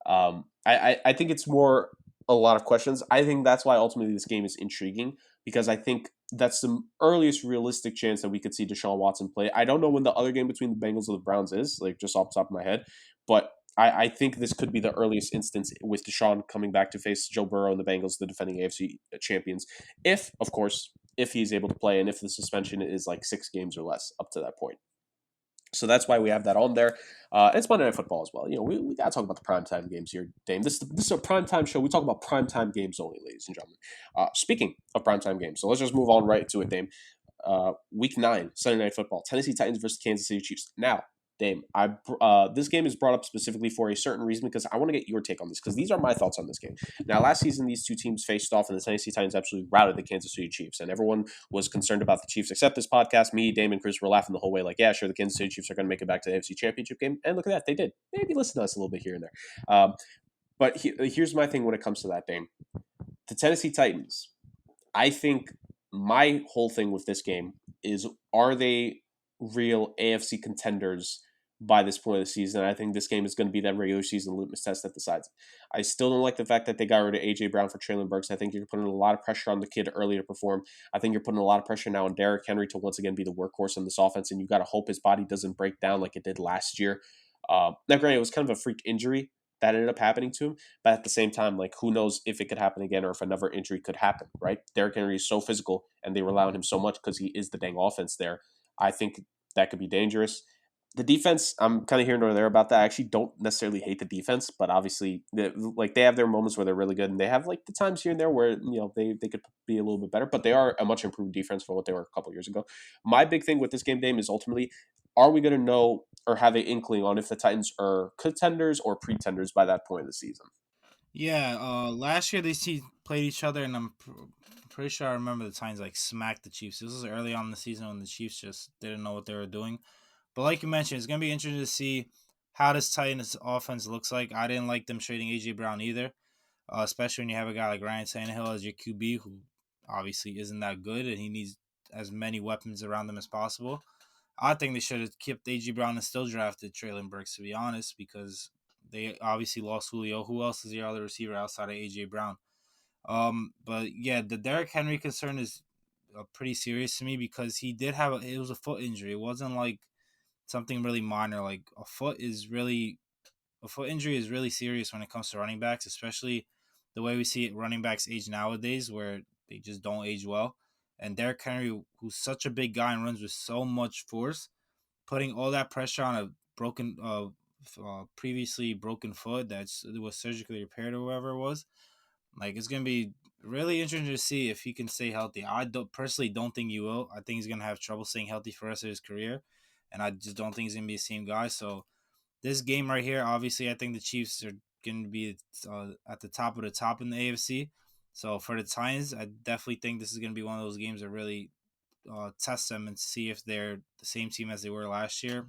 I think it's more a lot of questions. I think that's why ultimately this game is intriguing because I think that's the earliest realistic chance that we could see Deshaun Watson play. I don't know when the other game between the Bengals and the Browns is, like just off the top of my head, but I think this could be the earliest instance with Deshaun coming back to face Joe Burrow and the Bengals, the defending AFC champions. If, of course, if he's able to play and if the suspension is like 6 games or less up to that point. So that's why we have that on there. It's Monday Night Football as well. We got to talk about the primetime games here, Dame. This is a primetime show. We talk about primetime games only, ladies and gentlemen. Speaking of primetime games, so let's just move on right to it, Dame. Week 9, Sunday Night Football. Tennessee Titans versus Kansas City Chiefs. Now, Dame, this game is brought up specifically for a certain reason because I want to get your take on this because these are my thoughts on this game. Now, last season, these two teams faced off and the Tennessee Titans absolutely routed the Kansas City Chiefs, and everyone was concerned about the Chiefs except this podcast. Me, Dame, and Chris were laughing the whole way like, yeah, sure, the Kansas City Chiefs are going to make it back to the AFC Championship game, and look at that, they did. Maybe listen to us a little bit here and there. But here's my thing when it comes to that, Dame. The Tennessee Titans I think my whole thing with this game is, are they real AFC contenders by this point of the season? I think this game is going to be that regular season litmus test that decides. I still don't like the fact that they got rid of A.J. Brown for Traylon Burks. I think you're putting a lot of pressure on the kid early to perform. I think you're putting a lot of pressure now on Derrick Henry to once again be the workhorse in this offense, and you got to hope his body doesn't break down like it did last year. Now, granted, it was kind of a freak injury that ended up happening to him, but at the same time, like, who knows if it could happen again or if another injury could happen, right? Derrick Henry is so physical, and they rely on him so much because he is the dang offense there. I think that could be dangerous. The defense, I'm kind of here nor there about that. I actually don't necessarily hate the defense, but obviously, they have their moments where they're really good, and they have like the times here and there where they could be a little bit better. But they are a much improved defense from what they were a couple years ago. My big thing with this game, Dame, is ultimately, are we going to know or have an inkling on if the Titans are contenders or pretenders by that point of the season? Yeah, last year played each other, and I'm pretty sure I remember the Titans like smacked the Chiefs. This was early on in the season when the Chiefs just didn't know what they were doing. But like you mentioned, it's gonna be interesting to see how this Titans offense looks like. I didn't like them trading AJ Brown either, especially when you have a guy like Ryan Tannehill as your QB, who obviously isn't that good, and he needs as many weapons around him as possible. I think they should have kept AJ Brown and still drafted Traylon Burks, to be honest, because they obviously lost Julio. Who else is the other receiver outside of AJ Brown? But yeah, the Derrick Henry concern is pretty serious to me because he did have it was a foot injury. It wasn't like something really minor. Like a foot injury is really serious when it comes to running backs, especially the way we see running backs age nowadays, where they just don't age well. And Derrick Henry, who's such a big guy and runs with so much force, putting all that pressure on a previously broken foot that was surgically repaired or whatever it was, like, it's gonna be really interesting to see if he can stay healthy. I personally don't think he will. I think he's gonna have trouble staying healthy for the rest of his career, and I just don't think he's gonna be the same guy. So this game right here, obviously, I think the Chiefs are gonna be at the top of the top in the AFC. So for the Titans, I definitely think this is gonna be one of those games that really test them and see if they're the same team as they were last year,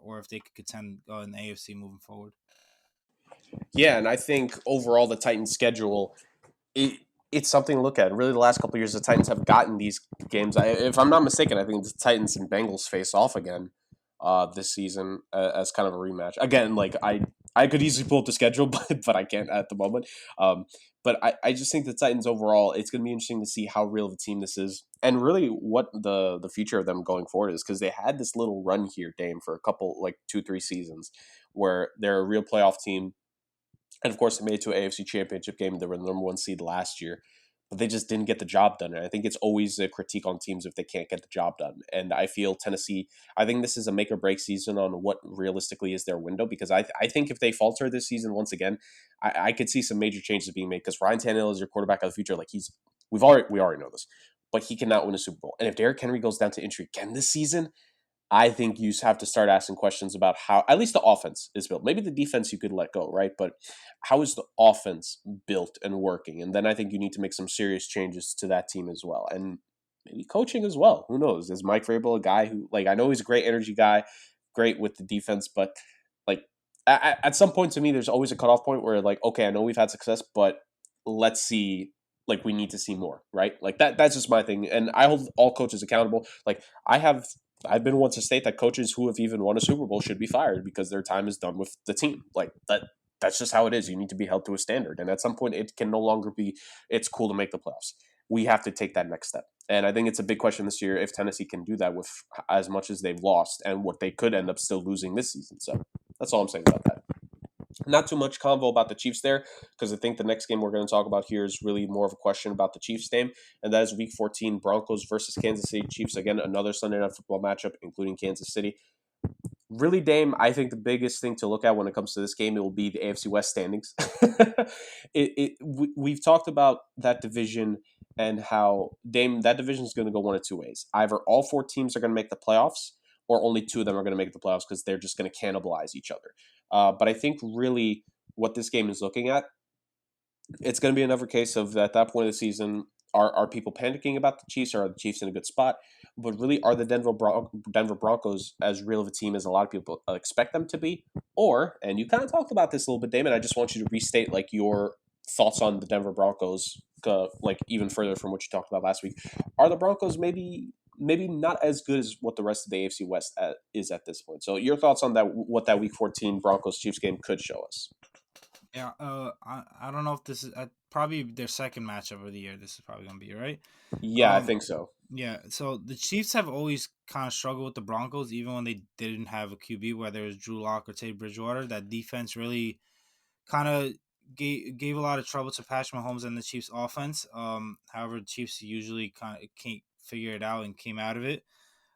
or if they could contend in the AFC moving forward. Yeah, and I think overall the Titans' schedule, it's something to look at. Really, the last couple of years, the Titans have gotten these games. If I'm not mistaken, I think the Titans and Bengals face off again this season as kind of a rematch. Again, like I could easily pull up the schedule, but I can't at the moment. But I just think the Titans overall, it's going to be interesting to see how real of a team this is, and really what the future of them going forward is, because they had this little run here, Dame, for a couple, like 2-3 seasons, where they're a real playoff team. And of course, they made it to an AFC Championship game. They were the number one seed last year, but they just didn't get the job done. And I think it's always a critique on teams if they can't get the job done. And I feel Tennessee, I think this is a make or break season on what realistically is their window, because I think if they falter this season once again, I could see some major changes being made, because Ryan Tannehill is your quarterback of the future. Like, we already know this, but he cannot win a Super Bowl. And if Derrick Henry goes down to injury again this season, I think you have to start asking questions about how at least the offense is built. Maybe the defense you could let go, right? But how is the offense built and working? And then I think you need to make some serious changes to that team as well. And maybe coaching as well. Who knows? Is Mike Vrabel a guy who, like, I know he's a great energy guy, great with the defense, but like at some point, to me, there's always a cutoff point where, like, okay, I know we've had success, but let's see, like, we need to see more, right? Like that's just my thing. And I hold all coaches accountable. Like, I've been one to state that coaches who have even won a Super Bowl should be fired because their time is done with the team. Like, that's just how it is. You need to be held to a standard. And at some point, it can no longer be, it's cool to make the playoffs. We have to take that next step. And I think it's a big question this year if Tennessee can do that with as much as they've lost and what they could end up still losing this season. So that's all I'm saying about that. Not too much convo about the Chiefs there, because I think the next game we're going to talk about here is really more of a question about the Chiefs game, and that is Week 14 Broncos versus Kansas City Chiefs. Again, another Sunday Night Football matchup, including Kansas City. Really, Dame, I think the biggest thing to look at when it comes to this game, it will be the AFC West standings. We've talked about that division and how, Dame, that division is going to go one of two ways. Either all four teams are going to make the playoffs, or only two of them are going to make the playoffs because they're just going to cannibalize each other. But I think really what this game is looking at, it's going to be another case of at that point of the season, are people panicking about the Chiefs, or are the Chiefs in a good spot? But really, are the Denver Broncos as real of a team as a lot of people expect them to be? Or, and you kind of talked about this a little bit, Damon, I just want you to restate like your thoughts on the Denver Broncos like even further from what you talked about last week, are the Broncos maybe not as good as what the rest of the AFC West is at this point? So your thoughts on that? What that Week 14 Broncos Chiefs game could show us? Yeah, I don't know if this is probably their second matchup of the year. This is probably gonna be right. Yeah, I Um, think so. yeah. So the Chiefs have always kind of struggled with the Broncos, even when they didn't have a QB, whether it was Drew Lock or Teddy Bridgewater. That defense really kind of gave a lot of trouble to Patrick Mahomes and the Chiefs offense. However, the Chiefs usually kind of can't figure it out and came out of it.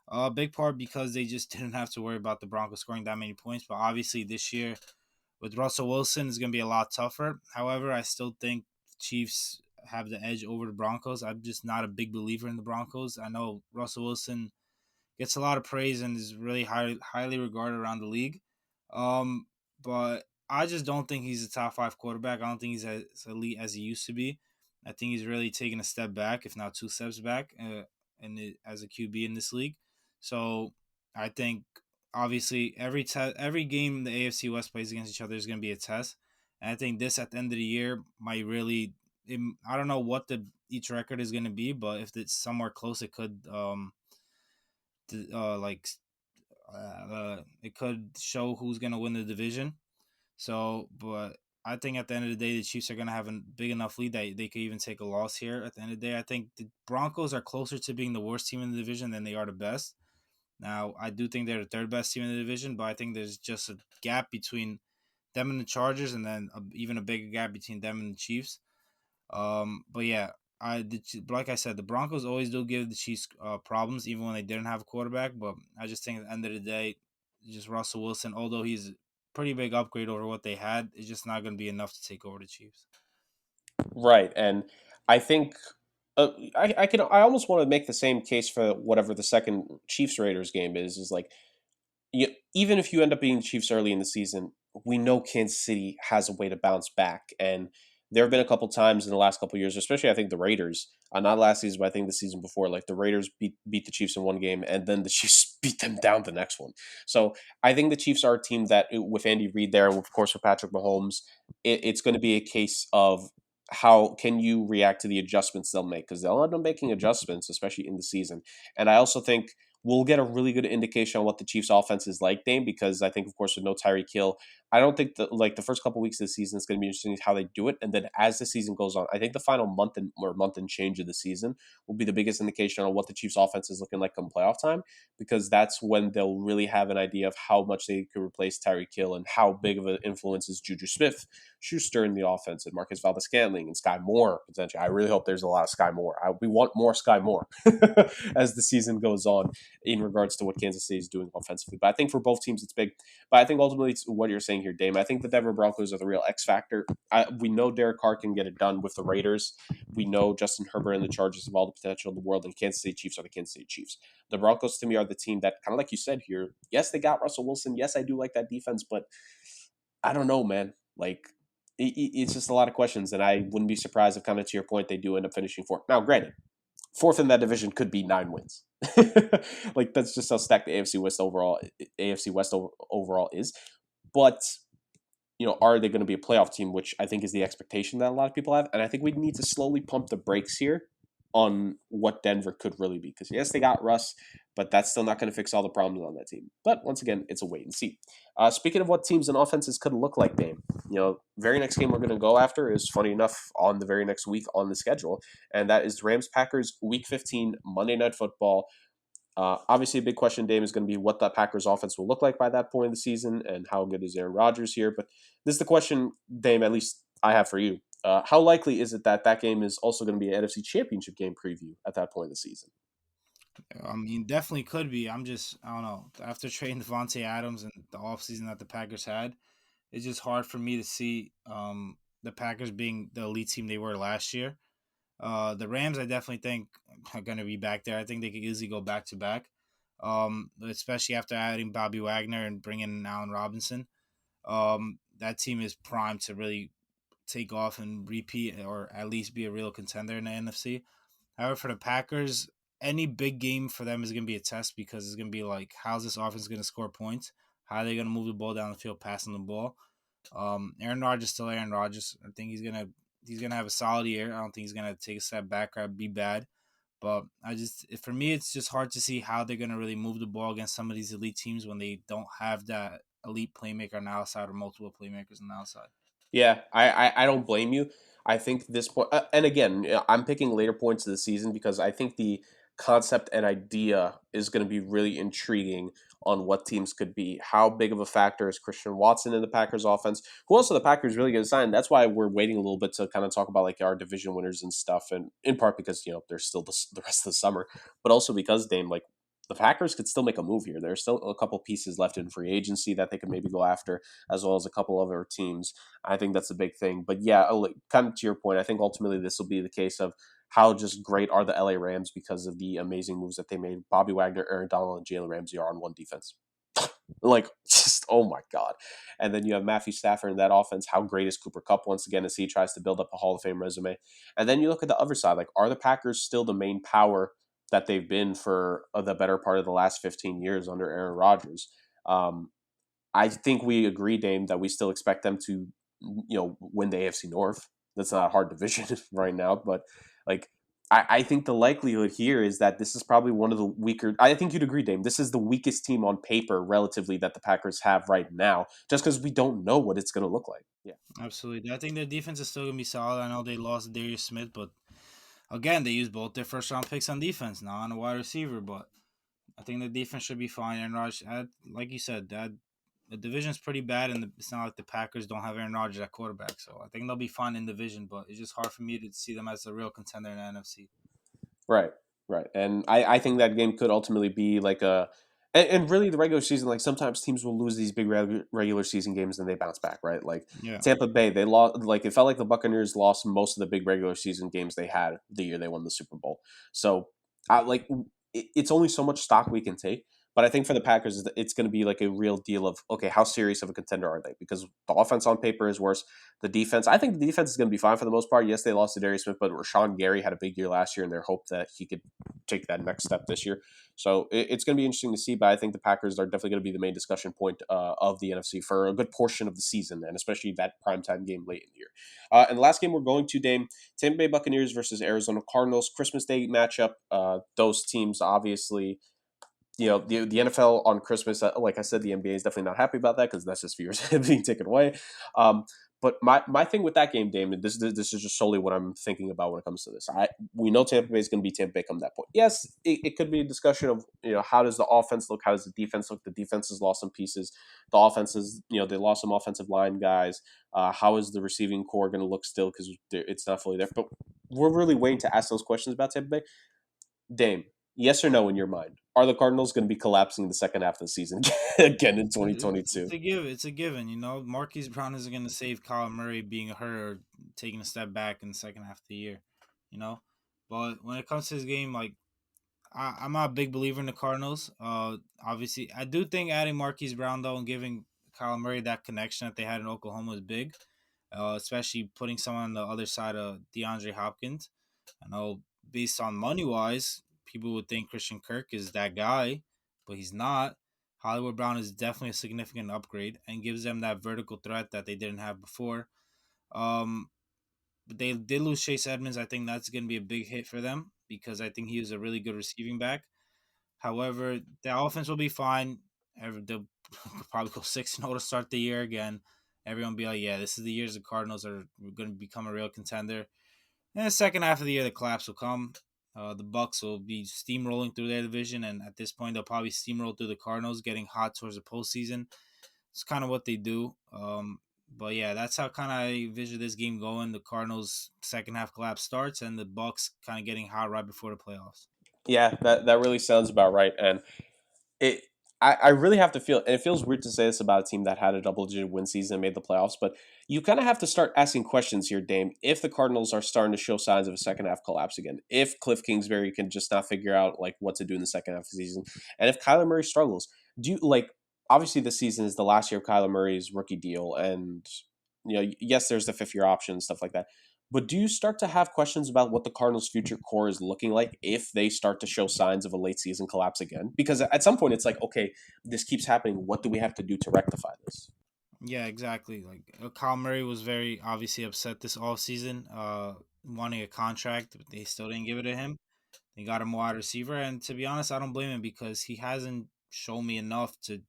A big part because they just didn't have to worry about the Broncos scoring that many points. But obviously this year with Russell Wilson is going to be a lot tougher. However, I still think the Chiefs have the edge over the Broncos. I'm just not a big believer in the Broncos. I know Russell Wilson gets a lot of praise and is really highly regarded around the league. Um, but I just don't think he's a top five quarterback. I don't think he's as elite as he used to be. I think he's really taken a step back, if not two steps back, as a QB in this league. So I think obviously every game the AFC West plays against each other is going to be a test. And I think this at the end of the year might really. I don't know what each record is going to be, but if it's somewhere close, it could like it could show who's gonna win the division. So, but I think at the end of the day, the Chiefs are gonna have a big enough lead that they could even take a loss here. At the end of the day, I think the Broncos are closer to being the worst team in the division than they are the best. Now, I do think they're the third best team in the division, but I think there's just a gap between them and the Chargers, and then even a bigger gap between them and the Chiefs. But yeah, like I said, the Broncos always do give the Chiefs problems, even when they didn't have a quarterback. But I just think at the end of the day, just Russell Wilson, although he's a pretty big upgrade over what they had, it's just not going to be enough to take over the Chiefs. Right, and I think I almost want to make the same case for whatever the second Chiefs Raiders game is. Is like even if you end up being the Chiefs early in the season, we know Kansas City has a way to bounce back. And there have been a couple times in the last couple years, especially I think the Raiders, not last season, but I think the season before, like the Raiders beat the Chiefs in one game and then the Chiefs beat them down the next one. So I think the Chiefs are a team that, with Andy Reid there, and of course with Patrick Mahomes, it's going to be a case of how can you react to the adjustments they'll make, because they'll end up making adjustments, especially in the season. And I also think we'll get a really good indication on what the Chiefs' offense is like, Dame, because I think, of course, with no Tyreek Hill, I don't think that like the first couple weeks of the season is going to be interesting how they do it, and then as the season goes on, I think the final month and change of the season will be the biggest indication on what the Chiefs' offense is looking like come playoff time, because that's when they'll really have an idea of how much they could replace Tyreek Hill and how big of an influence is Juju Smith-Schuster in the offense, and Marcus Valdes-Scantling and Sky Moore potentially. I really hope there's a lot of Sky Moore. We want more Sky Moore as the season goes on in regards to what Kansas City is doing offensively. But I think for both teams, it's big. But I think ultimately, it's what you're saying here, Dame. I think the Denver Broncos are the real X factor. We know Derek Carr can get it done with the Raiders. We know Justin Herbert and the Chargers have all the potential in the world, and Kansas City Chiefs are the Kansas City Chiefs. The Broncos, to me, are the team that, kind of like you said here, yes, they got Russell Wilson. Yes, I do like that defense, but I don't know, man. Like, it's just a lot of questions, and I wouldn't be surprised if, kind of to your point, they do end up finishing fourth. Now, granted, fourth in that division could be 9 wins. Like that's just how stacked the AFC West overall is. But are they going to be a playoff team? Which I think is the expectation that a lot of people have, and I think we need to slowly pump the brakes here on what Denver could really be. Because yes, they got Russ, but that's still not going to fix all the problems on that team. But once again, it's a wait and see. Speaking of what teams and offenses could look like, Dame, very next game we're going to go after is, funny enough, on the very next week on the schedule, and that is Rams Packers Week 15 Monday Night Football. Obviously, a big question, Dame, is going to be what the Packers offense will look like by that point in the season and how good is Aaron Rodgers here. But this is the question, Dame, at least I have for you. How likely is it that game is also going to be an NFC Championship game preview at that point in the season? I mean, definitely could be. I don't know. After trading Devontae Adams and the offseason that the Packers had, it's just hard for me to see the Packers being the elite team they were last year. The Rams, I definitely think, are going to be back there. I think they could easily go back to back, especially after adding Bobby Wagner and bringing in Allen Robinson. That team is primed to really take off and repeat or at least be a real contender in the NFC. However, for the Packers, any big game for them is going to be a test because it's going to be like, how's this offense going to score points? How are they going to move the ball down the field, passing the ball? Aaron Rodgers still Aaron Rodgers. I think he's going to he's gonna have a solid year. I don't think he's gonna take a step back or be bad. But for me, it's just hard to see how they're gonna really move the ball against some of these elite teams when they don't have that elite playmaker on the outside or multiple playmakers on the outside. Yeah, I don't blame you. I think this point, and again, I'm picking later points of the season because I think the concept and idea is going to be really intriguing on what teams could be. How big of a factor is Christian Watson in the Packers offense? Who else are the Packers really going to sign? That's why we're waiting a little bit to kind of talk about like our division winners and stuff, and in part because there's still the rest of the summer, but also because Dame, like, the Packers could still make a move here. There's still a couple pieces left in free agency that they could maybe go after, as well as a couple other teams. I think that's a big thing. But yeah, kind of to your point, I think ultimately this will be the case of how just great are the LA Rams because of the amazing moves that they made. Bobby Wagner, Aaron Donald, and Jalen Ramsey are on one defense. Like, just, oh my God. And then you have Matthew Stafford in that offense. How great is Cooper Kupp once again as he tries to build up a Hall of Fame resume? And then you look at the other side. Like, are the Packers still the main power that they've been for the better part of the last 15 years under Aaron Rodgers? I think we agree, Dame, that we still expect them to, win the AFC North. That's not a hard division right now, but like I think the likelihood here is that this is probably one of the weaker. I think you'd agree, Dame. This is the weakest team on paper, relatively, that the Packers have right now, just because we don't know what it's going to look like. Yeah, Absolutely. I think their defense is still gonna be solid. I know they lost Darius Smith, but again, they used both their first round picks on defense, not on a wide receiver. But I think the defense should be fine. And Raj, like you said, that the division's pretty bad, and it's not like the Packers don't have Aaron Rodgers at quarterback. So I think they'll be fine in division, but it's just hard for me to see them as a real contender in the NFC. right, right. And I think that game could ultimately be like and really the regular season. Like sometimes teams will lose these big regular season games and they bounce back, right? Like Yeah. Tampa Bay, they lost. Like it felt like the Buccaneers lost most of the big regular season games they had the year they won the Super Bowl. So, it's only so much stock we can take. But I think for the Packers, it's going to be like a real deal of, okay, how serious of a contender are they? Because the offense on paper is worse. The defense, I think the defense is going to be fine for the most part. Yes, they lost to Darius Smith, but Rashawn Gary had a big year last year, and they're hope that he could take that next step this year. So it's going to be interesting to see. But I think the Packers are definitely going to be the main discussion point of the NFC for a good portion of the season, and especially that primetime game late in the year. And the last game we're going to, Dame, Tampa Bay Buccaneers versus Arizona Cardinals, Christmas Day matchup. Those teams obviously, the NFL on Christmas, like I said, the NBA is definitely not happy about that because that's just viewers being taken away. But my thing with that game, Damon, this is just solely what I'm thinking about when it comes to this. We know Tampa Bay is going to be Tampa Bay come that point. Yes, it could be a discussion of how does the offense look, how does the defense look. The defense has lost some pieces. The offenses, they lost some offensive line guys. How is the receiving core going to look still because it's not fully there? But we're really waiting to ask those questions about Tampa Bay. Dame, yes or no in your mind? Are the Cardinals going to be collapsing the second half of the season again in It's 2022? a give. It's a given. Marquise Brown isn't going to save Kyler Murray being hurt or taking a step back in the second half of the year. You know, but when it comes to this game, like I'm not a big believer in the Cardinals. Obviously, I do think adding Marquise Brown though and giving Kyler Murray that connection that they had in Oklahoma is big. Especially putting someone on the other side of DeAndre Hopkins. I know based on money wise, people would think Christian Kirk is that guy, but he's not. Hollywood Brown is definitely a significant upgrade and gives them that vertical threat that they didn't have before. Um, but they did lose Chase Edmonds. I think that's going to be a big hit for them because I think he was a really good receiving back. However, the offense will be fine. They'll probably go 6-0 to start the year again. Everyone will be like, yeah, this is the years the Cardinals are going to become a real contender. And the second half of the year, the collapse will come. The Bucks will be steamrolling through their division, and at this point, they'll probably steamroll through the Cardinals, getting hot towards the postseason. It's kind of what they do. But yeah, that's how kind of I envision this game going. The Cardinals' second half collapse starts, and the Bucks kind of getting hot right before the playoffs. Yeah, that really sounds about right. And it I really have to feel, and it feels weird to say this about a team that had a double-digit win season and made the playoffs, but you kind of have to start asking questions here, Dame. If the Cardinals are starting to show signs of a second half collapse again, if Cliff Kingsbury can just not figure out like what to do in the second half of the season, and if Kyler Murray struggles, do you like obviously this season is the last year of Kyler Murray's rookie deal, and yes, there's the fifth year option and stuff like that. But do you start to have questions about what the Cardinals' future core is looking like if they start to show signs of a late season collapse again? Because at some point it's like, okay, this keeps happening. What do we have to do to rectify this? Yeah, exactly. Like Kyle Murray was very obviously upset this offseason, wanting a contract, but they still didn't give it to him. They got him a wide receiver, and to be honest, I don't blame him because he hasn't shown me enough to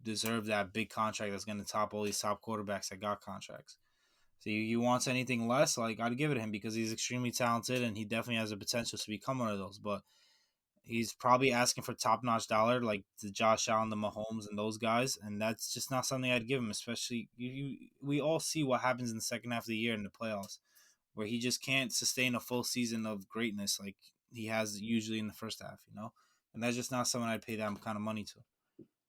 deserve that big contract that's going to top all these top quarterbacks that got contracts. So you wants anything less, like I'd give it to him because he's extremely talented and he definitely has the potential to become one of those. But he's probably asking for top notch dollar like the Josh Allen, the Mahomes, and those guys, and that's just not something I'd give him. Especially we all see what happens in the second half of the year in the playoffs, where he just can't sustain a full season of greatness like he has usually in the first half, and that's just not someone I'd pay that kind of money to.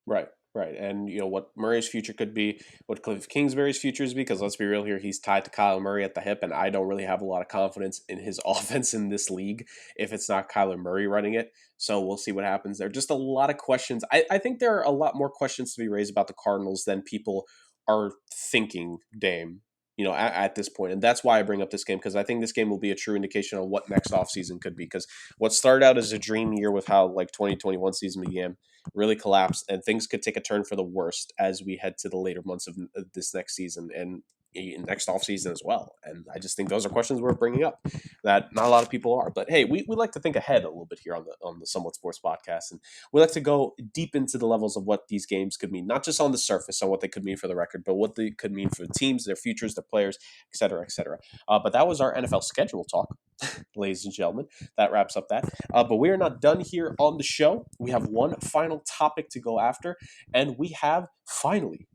Right, right. And what Murray's future could be, what Cliff Kingsbury's future is, because let's be real here, he's tied to Kyler Murray at the hip, and I don't really have a lot of confidence in his offense in this league if it's not Kyler Murray running it. So we'll see what happens there. Just a lot of questions. I think there are a lot more questions to be raised about the Cardinals than people are thinking, Dame. At this point. And that's why I bring up this game, because I think this game will be a true indication of what next offseason could be. Because what started out as a dream year with how 2021 season began really collapsed, and things could take a turn for the worst as we head to the later months of this next season and next off season as well. And I just think those are questions worth bringing up that not a lot of people are. But hey, we like to think ahead a little bit here on the Somewhat Sports Podcast, and we like to go deep into the levels of what these games could mean, not just on the surface on what they could mean for the record, but what they could mean for the teams, their futures, their players, et cetera, et cetera. But that was our NFL schedule talk, ladies and gentlemen. That wraps up that. But we are not done here on the show. We have one final topic to go after, and we have finally,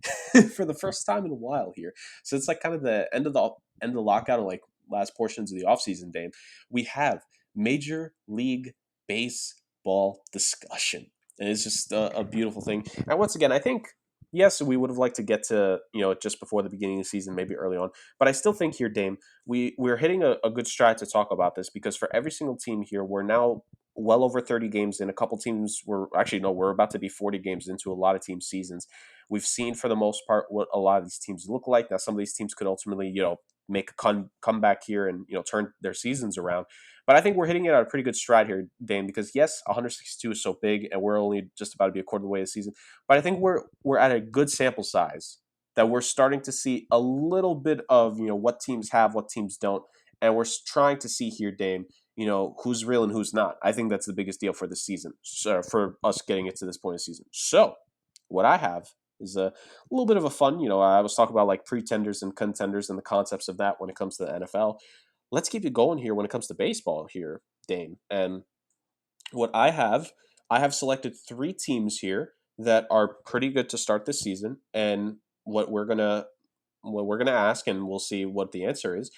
for the first time in a while here, so it's like kind of the end of the lockout and like last portions of the offseason, Dame, we have Major League Baseball discussion. And it's just a beautiful thing. And once again, I think yes, we would have liked to get to just before the beginning of the season, maybe early on. But I still think here, Dame, we're hitting a good stride to talk about this, because for every single team here, we're now well over 30 games in. A couple teams we're about to be 40 games into a lot of team seasons. We've seen for the most part what a lot of these teams look like. Now, some of these teams could ultimately, make a comeback here and turn their seasons around. But I think we're hitting it at a pretty good stride here, Dane, because yes, 162 is so big, and we're only just about to be a quarter of the way of the season. But I think we're at a good sample size that we're starting to see a little bit of what teams have, what teams don't, and we're trying to see here, Dane, who's real and who's not. I think that's the biggest deal for this season, so for us getting it to this point of the season. So what I have is a little bit of a fun. I was talking about like pretenders and contenders and the concepts of that when it comes to the NFL. Let's keep it going here when it comes to baseball here, Dane. And what I have selected three teams here that are pretty good to start this season. And what we're gonna ask, and we'll see what the answer is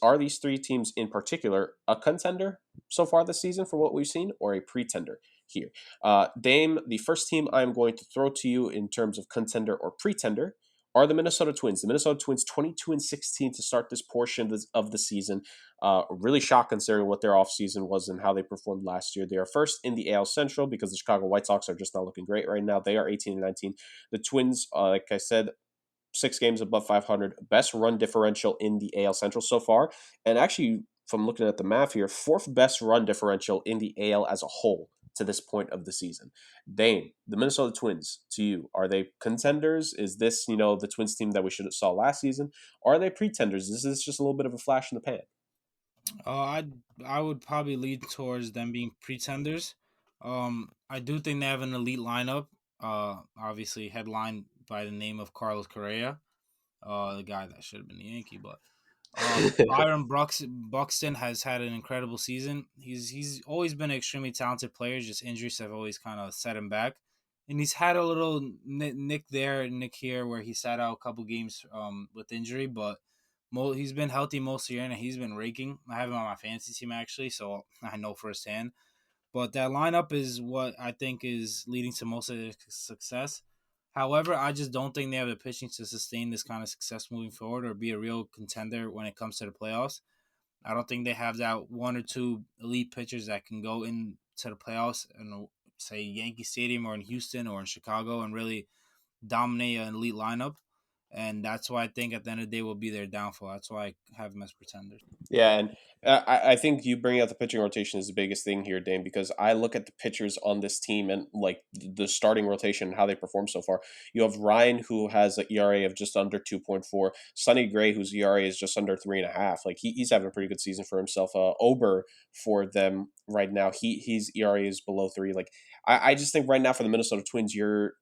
are these three teams in particular a contender so far this season for what we've seen, or a pretender here? Dame, the first team I'm going to throw to you in terms of contender or pretender are the Minnesota Twins. The Minnesota Twins, 22-16 to start this portion of the season. Really shocked considering what their offseason was and how they performed last year. They are first in the AL Central because the Chicago White Sox are just not looking great right now. They are 18-19. The Twins, like I said, 6 games above 500, best run differential in the AL Central so far. And actually, from looking at the math here, fourth best run differential in the AL as a whole to this point of the season. Dane, the Minnesota Twins, to you, are they contenders? Is this, the Twins team that we should have saw last season? Or are they pretenders? This is just a little bit of a flash in the pan. I would probably lead towards them being pretenders. I do think they have an elite lineup. Obviously headlined by the name of Carlos Correa, the guy that should have been the Yankee, but Byron Buxton has had an incredible season. He's always been an extremely talented player. Just injuries have always kind of set him back, and he's had a little nick there, nick here, where he sat out a couple games with injury. But he's been healthy most of the year, and he's been raking. I have him on my fantasy team actually, so I know firsthand. But that lineup is what I think is leading to most of their success. However, I just don't think they have the pitching to sustain this kind of success moving forward or be a real contender when it comes to the playoffs. I don't think they have that one or two elite pitchers that can go into the playoffs and say Yankee Stadium or in Houston or in Chicago and really dominate an elite lineup. and that's why I think at the end of the day will be their downfall. That's why I have them as pretenders. Yeah, and I think you bring out the pitching rotation is the biggest thing here, Dane, because I look at the pitchers on this team and like the starting rotation and how they perform so far. You have Ryan, who has an ERA of just under 2.4, Sonny Gray, whose ERA is just under 3.5. Like he's having a pretty good season for himself. Ober for them right now, his ERA is below 3. Like I just think right now for the Minnesota Twins, you're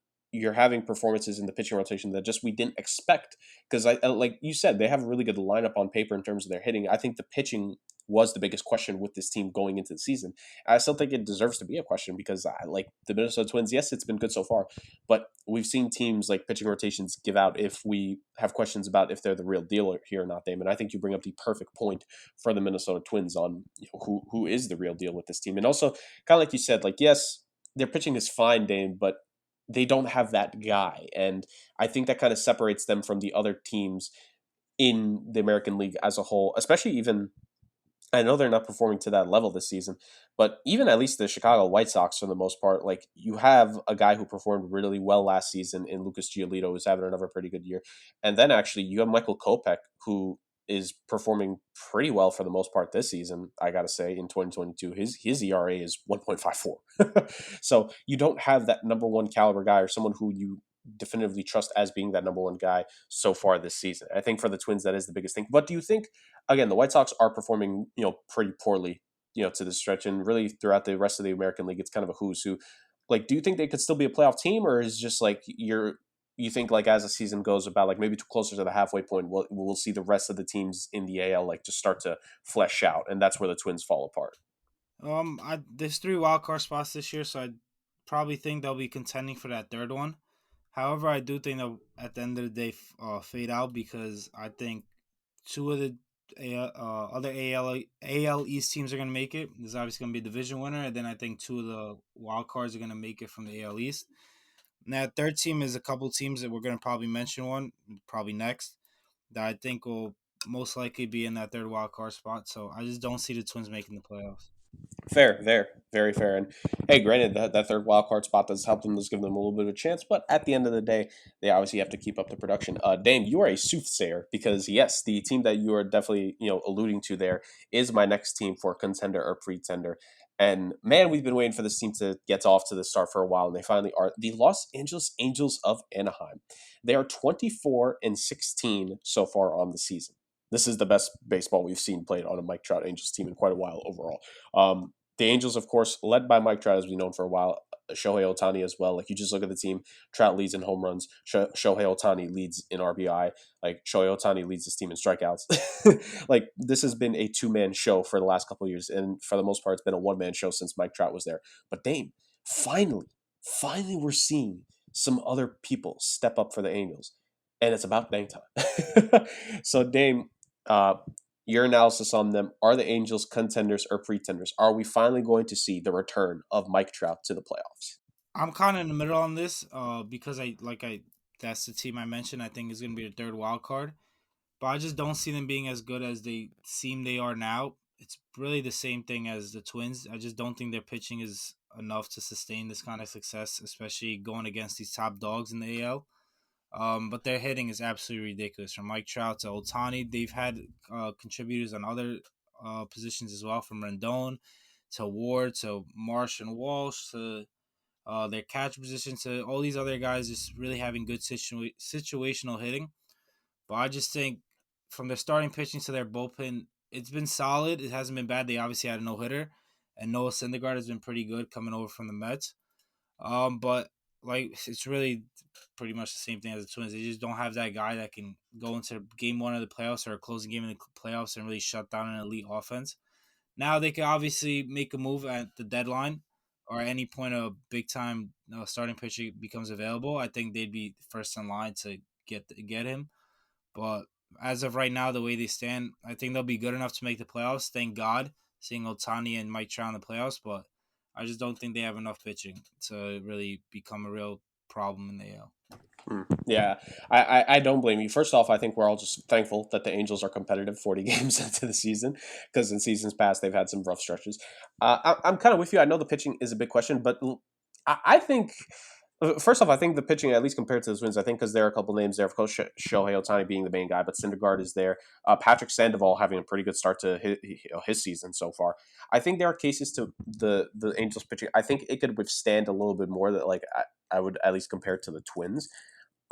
having performances in the pitching rotation that just we didn't expect because like you said, they have a really good lineup on paper in terms of their hitting. I think the pitching was the biggest question with this team going into the season. I still think it deserves to be a question because I like the Minnesota Twins. Yes, it's been good so far, but we've seen teams like pitching rotations give out if we have questions about if they're the real deal here or not, Damon. I think you bring up the perfect point for the Minnesota Twins on who is the real deal with this team, and also kind of like you said, like yes, their pitching is fine, Dane, but they don't have that guy. And I think that kind of separates them from the other teams in the American League as a whole, especially even I know they're not performing to that level this season, but even at least the Chicago White Sox, for the most part, like you have a guy who performed really well last season in Lucas Giolito, who's having another pretty good year, and then actually you have Michael Kopech, who is performing pretty well for the most part this season. I gotta say, in 2022, his ERA is 1.54. So you don't have that number one caliber guy or someone who you definitively trust as being that number one guy so far this season. I think for the Twins that is the biggest thing. But do you think again, the White Sox are performing, pretty poorly, to the stretch, and really throughout the rest of the American League, it's kind of a who's who. Like, do you think they could still be a playoff team, or is just like you think like as the season goes about, like maybe closer to the halfway point, we'll see the rest of the teams in the AL like just start to flesh out, and that's where the Twins fall apart. There's 3 wildcard spots this year, so I probably think they'll be contending for that third one. However, I do think they'll at the end of the day fade out because I think two of the other AL East teams are going to make it. There's obviously going to be a division winner, and then I think two of the wild cards are going to make it from the AL East. Now, third team is a couple teams that we're going to probably mention one, probably next, that I think will most likely be in that third wild card spot. So I just don't see the Twins making the playoffs. Fair, very fair. And hey, granted, that third wild card spot does help them, does give them a little bit of a chance. But at the end of the day, they obviously have to keep up the production. Dame, you are a soothsayer because yes, the team that you are definitely alluding to there is my next team for contender or pretender. And man, we've been waiting for this team to get off to the start for a while, and they finally are. The Los Angeles Angels of Anaheim. They are 24-16 so far on the season. This is the best baseball we've seen played on a Mike Trout Angels team in quite a while overall. The Angels, of course, led by Mike Trout, as we've known for a while, Shohei Ohtani as well. Like, you just look at the team, Trout leads in home runs, Shohei Ohtani leads in RBI, like, Shohei Ohtani leads this team in strikeouts. Like, this has been a two-man show for the last couple of years, and for the most part, it's been a one-man show since Mike Trout was there. But Dame, finally we're seeing some other people step up for the Angels, and it's about dang time. So, Dame, uh, your analysis on them. Are the Angels contenders or pretenders? Are we finally going to see the return of Mike Trout to the playoffs? I'm kind of in the middle on this because that's the team I mentioned. I think is going to be the third wild card. But I just don't see them being as good as they seem they are now. It's really the same thing as the Twins. I just don't think their pitching is enough to sustain this kind of success, especially going against these top dogs in the AL. But their hitting is absolutely ridiculous. From Mike Trout to Otani, they've had contributors on other positions as well, from Rendon to Ward to Marsh and Walsh to their catch position to all these other guys just really having good situational hitting. But I just think from their starting pitching to their bullpen, it's been solid. It hasn't been bad. They obviously had a no hitter, and Noah Syndergaard has been pretty good coming over from the Mets. But like it's really pretty much the same thing as the Twins. They just don't have that guy that can go into game one of the playoffs or a closing game in the playoffs and really shut down an elite offense. Now they can obviously make a move at the deadline or at any point a big time starting pitcher becomes available. I think they'd be first in line to get him. But as of right now, the way they stand, I think they'll be good enough to make the playoffs. Thank God, seeing Otani and Mike Trout in the playoffs. But I just don't think they have enough pitching to really become a real problem in the AL. Yeah, I don't blame you. First off, I think we're all just thankful that the Angels are competitive 40 games into the season because in seasons past they've had some rough stretches. I'm kind of with you. I know the pitching is a big question, but I think First off, I think the pitching, at least compared to the Twins, I think because there are a couple names there. Of course, Shohei Ohtani being the main guy, but Syndergaard is there. Patrick Sandoval having a pretty good start to his season so far. I think there are cases to the Angels pitching. I think it could withstand a little bit more that like I would at least compare it to the Twins.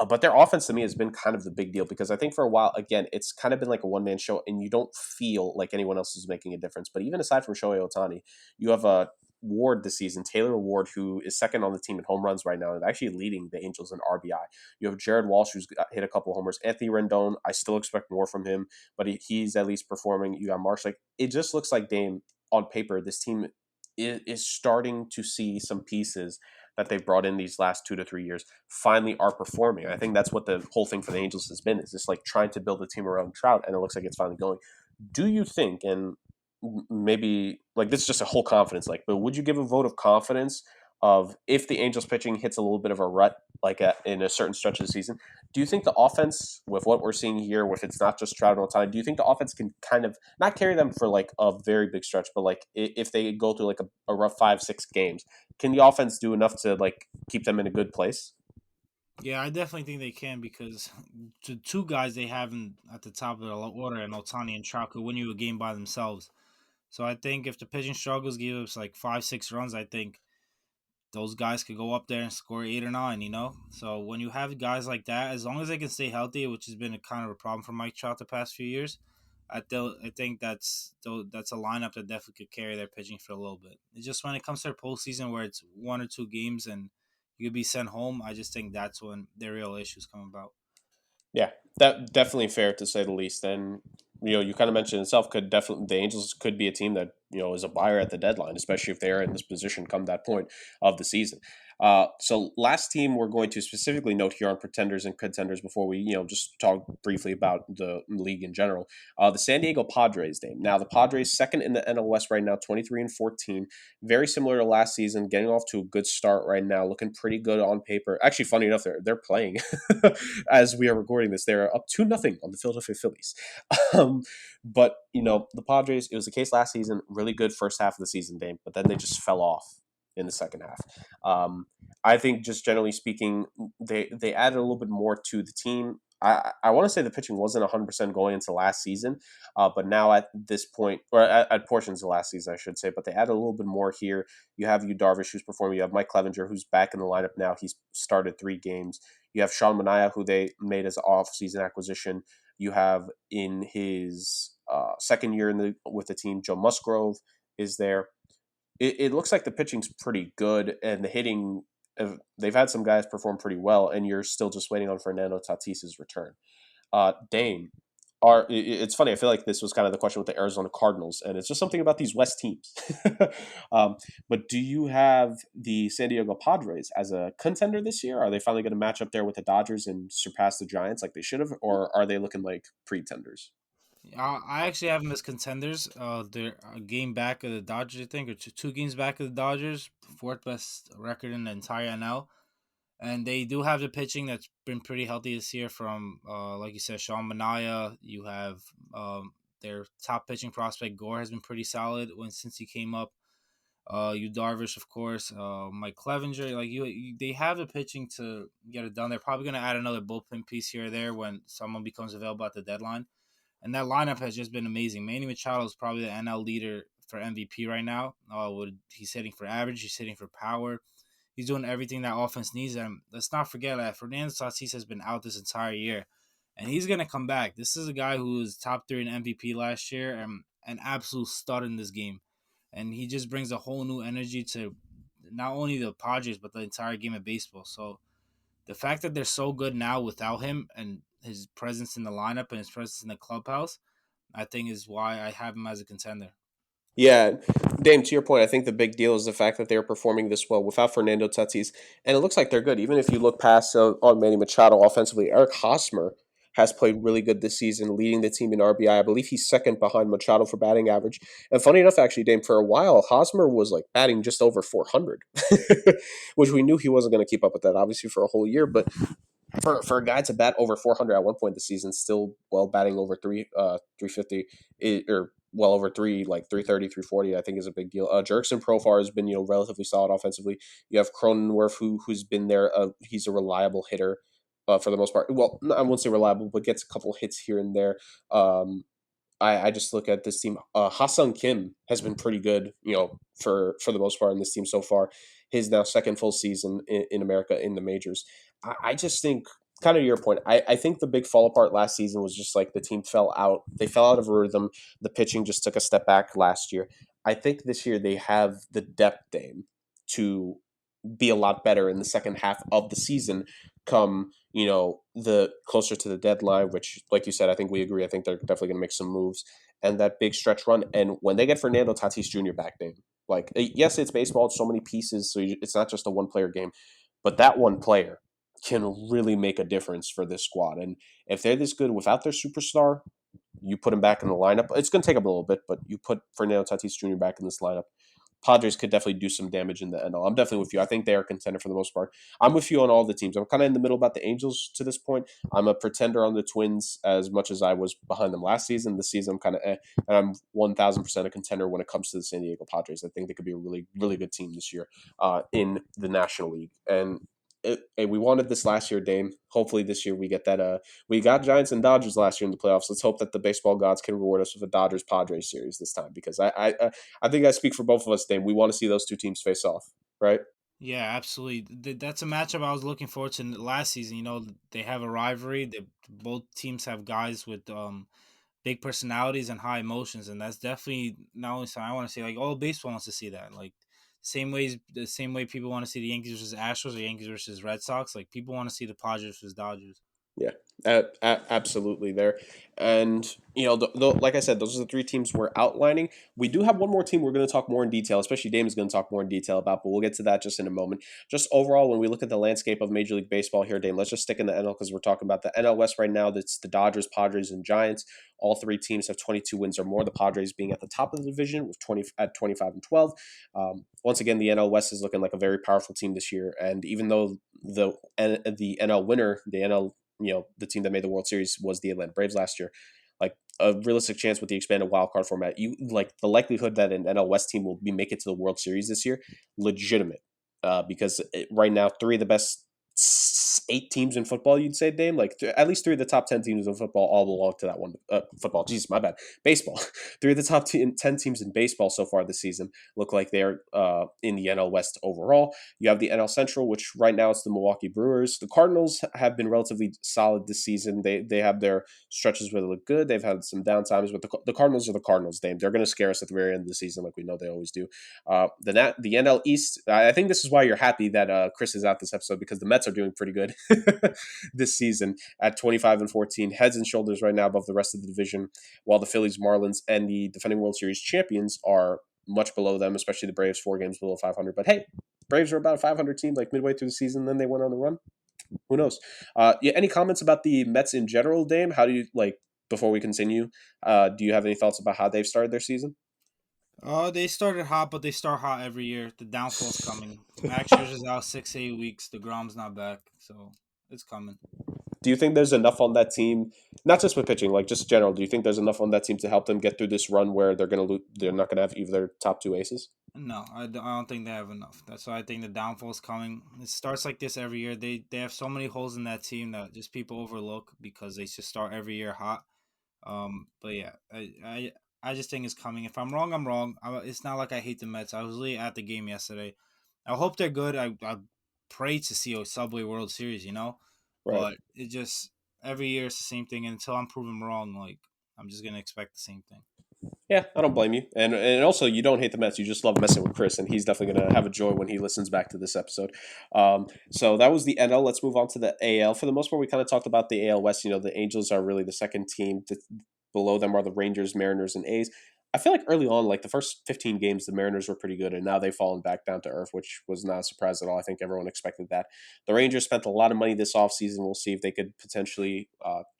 But their offense to me has been kind of the big deal because I think for a while, again, it's kind of been like a one man show and you don't feel like anyone else is making a difference. But even aside from Shohei Ohtani, you have a Ward this season, Taylor Ward, who is second on the team in home runs right now and actually leading the Angels in RBI. You have Jared Walsh, who's hit a couple of homers. Anthony Rendon, I still expect more from him, but he's at least performing. You got Marsh. Like, it just looks like, Dame, on paper, this team is starting to see some pieces that they've brought in these last 2 to 3 years finally are performing. I think that's what the whole thing for the Angels has been, is just like trying to build a team around Trout, and it looks like it's finally going. Do you think, and maybe like this is just a whole confidence, like, but would you give a vote of confidence of if the Angels pitching hits a little bit of a rut, like in a certain stretch of the season, do you think the offense, with what we're seeing here, if it's not just Trout all the time, do you think the offense can kind of not carry them for like a very big stretch, but like if they go through like a rough 5-6 games, can the offense do enough to like keep them in a good place? Yeah, I definitely think they can because the two guys they have at the top of the order, and Otani and Trout, could win you a game by themselves. So I think if the pitching struggles give us like 5, 6 runs, I think those guys could go up there and score 8 or 9. So when you have guys like that, as long as they can stay healthy, which has been a kind of a problem for Mike Trout the past few years, I think that's a lineup that definitely could carry their pitching for a little bit. It's just when it comes to their postseason where it's 1 or 2 games and you could be sent home, I just think that's when their real issues come about. Yeah, that definitely fair to say the least. And you kind of mentioned itself, could definitely the Angels could be a team that is a buyer at the deadline, especially if they're in this position come that point of the season. So last team we're going to specifically note here on pretenders and contenders before we just talk briefly about the league in general. The San Diego Padres name. Now the Padres second in the NL West right now, 23-14, very similar to last season, getting off to a good start right now, looking pretty good on paper. Actually, funny enough, they're playing as we are recording this. They're up 2-0 on the Philadelphia Phillies. But the Padres, it was the case last season, really good first half of the season, Dame, but then they just fell off in the second half. I think just generally speaking, they added a little bit more to the team. I want to say the pitching wasn't 100% going into last season, but now at this point, or at portions of last season, I should say, but they added a little bit more here. You have Darvish, who's performing. You have Mike Clevenger, who's back in the lineup now. He's started 3 games. You have Sean Manaea, who they made as an off-season acquisition. You have in his second year with the team, Joe Musgrove is there. It looks like the pitching's pretty good, and the hitting, they've had some guys perform pretty well, and you're still just waiting on Fernando Tatis's return. Dame, it's funny. I feel like this was kind of the question with the Arizona Cardinals, and it's just something about these West teams. But do you have the San Diego Padres as a contender this year? Are they finally going to match up there with the Dodgers and surpass the Giants like they should have, or are they looking like pretenders? I actually have them as contenders. They're a game back of the Dodgers, I think, or two games back of the Dodgers, fourth best record in the entire NL. And they do have the pitching that's been pretty healthy this year from, like you said, Sean Manaea. You have their top pitching prospect, Gore, has been pretty solid since he came up. You Darvish, of course, Mike Clevenger. Like they have the pitching to get it done. They're probably going to add another bullpen piece here or there when someone becomes available at the deadline. And that lineup has just been amazing. Manny Machado is probably the NL leader for MVP right now. He's hitting for average. He's hitting for power. He's doing everything that offense needs. And let's not forget that Fernando Tatis has been out this entire year. And he's going to come back. This is a guy who was top 3 in MVP last year and an absolute stud in this game. And he just brings a whole new energy to not only the Padres, but the entire game of baseball. So the fact that they're so good now without him and his presence in the lineup and his presence in the clubhouse, I think is why I have him as a contender. Yeah, Dame, to your point, I think the big deal is the fact that they're performing this well without Fernando Tatis, and it looks like they're good. Even if you look past on Manny Machado offensively, Eric Hosmer has played really good this season, leading the team in RBI. I believe he's second behind Machado for batting average. And funny enough, actually, Dame, for a while, Hosmer was like batting just over 400, which we knew he wasn't going to keep up with that, obviously, for a whole year. But for a guy to bat over 400 at one point this season, still batting over 350 or well over three, like 330, 340, I think is a big deal. Jerkson Profar has been, relatively solid offensively. You have Cronenworth, who's been there. He's a reliable hitter for the most part. Well, I won't say reliable, but gets a couple hits here and there. I just look at this team. Ha-Sung Kim has been pretty good, for the most part in this team so far. His now second full season in America in the majors. I just think, kind of your point, I think the big fall apart last season was just like the team fell out. They fell out of rhythm. The pitching just took a step back last year. I think this year they have the depth, Dame, to be a lot better in the second half of the season come the closer to the deadline, which, like you said, I think we agree. I think they're definitely going to make some moves and that big stretch run. And when they get Fernando Tatis Jr. back, then like, yes, it's baseball, it's so many pieces, so it's not just a one player game, but that one player can really make a difference for this squad. And if they're this good without their superstar, you put him back in the lineup. It's going to take up a little bit, but you put Fernando Tatis Jr. back in this lineup, Padres could definitely do some damage in the NL. I'm definitely with you. I think they are a contender for the most part. I'm with you on all the teams. I'm kind of in the middle about the Angels to this point. I'm a pretender on the Twins as much as I was behind them last season. This season, I'm kind of and I'm 1,000% a contender when it comes to the San Diego Padres. I think they could be a really, really good team this year in the National League. And we wanted this last year, Dame. Hopefully this year we get that. We got Giants and Dodgers last year in the playoffs. Let's hope that the baseball gods can reward us with a Dodgers Padres series this time, because I think I speak for both of us, Dame. We want to see those two teams face off, right? Yeah, absolutely. That's a matchup I was looking forward to last season. They have a rivalry. Both teams have guys with big personalities and high emotions, and that's definitely not only something I want to see. Like, all baseball wants to see that. Like, the same way people want to see the Yankees versus Astros or Yankees versus Red Sox. Like, people want to see the Padres versus Dodgers. Yeah, absolutely there. And, like I said, those are the three teams we're outlining. We do have one more team we're going to talk more in detail, especially Dame is going to talk more in detail about, but we'll get to that just in a moment. Just overall, when we look at the landscape of Major League Baseball here, Dame, let's just stick in the NL because we're talking about the NL West right now. That's the Dodgers, Padres, and Giants. All three teams have 22 wins or more. The Padres being at the top of the division with 25 and 12. Once again, the NL West is looking like a very powerful team this year. And even though the NL winner, the NL the team that made the World Series was the Atlanta Braves last year, like a realistic chance with the expanded wildcard format, you like the likelihood that an NL West team will make it to the World Series this year, legitimate. Because right now, three of the best 8 teams in football, you'd say, Dame, like at least three of the top 10 teams in football all belong to that one. Football, Jesus, my bad. Baseball. Three of the top 10 teams in baseball so far this season look like they're in the NL West overall. You have the NL Central, which right now it's the Milwaukee Brewers. The Cardinals have been relatively solid this season. They have their stretches where they look good. They've had some downtimes, but the Cardinals are the Cardinals, Dame. They're going to scare us at the very end of the season, like we know they always do. The NL East, I think this is why you're happy that Chris is out this episode, because the Mets are doing pretty good this season at 25 and 14, heads and shoulders right now above the rest of the division, while the Phillies, Marlins, and the defending World Series champions are much below them, especially the Braves, 4 games below 500. But hey, Braves are about a 500 team like midway through the season, then they went on the run. Who knows? Yeah, any comments about the Mets in general, Dame? How do you, before we continue, do you have any thoughts about how they've started their season? They started hot, but they start hot every year. The downfall's coming. Max Scherzer's out 6 to 8 weeks. The Grom's not back, so it's coming. Do you think there's enough on that team, not just with pitching, like just general? Do you think there's enough on that team to help them get through this run where they're not gonna have either their top 2 aces? No, I don't think they have enough. That's why I think the downfall's coming. It starts like this every year. They have so many holes in that team that just people overlook because they just start every year hot. But yeah, I just think it's coming. If I'm wrong, I'm wrong. It's not like I hate the Mets. I was really at the game yesterday. I hope they're good. I pray to see a Subway World Series, Right. but it just every year it's the same thing. And until I'm proven wrong, like I'm just gonna expect the same thing. Yeah, I don't blame you. And also, you don't hate the Mets. You just love messing with Chris, and he's definitely going to have a joy when he listens back to this episode. So that was the NL. Let's move on to the AL. For the most part, we kind of talked about the AL West. The Angels are really the second team. Below them are the Rangers, Mariners, and A's. I feel like early on, like the first 15 games, the Mariners were pretty good, and now they've fallen back down to earth, which was not a surprise at all. I think everyone expected that. The Rangers spent a lot of money this offseason. We'll see if they could potentially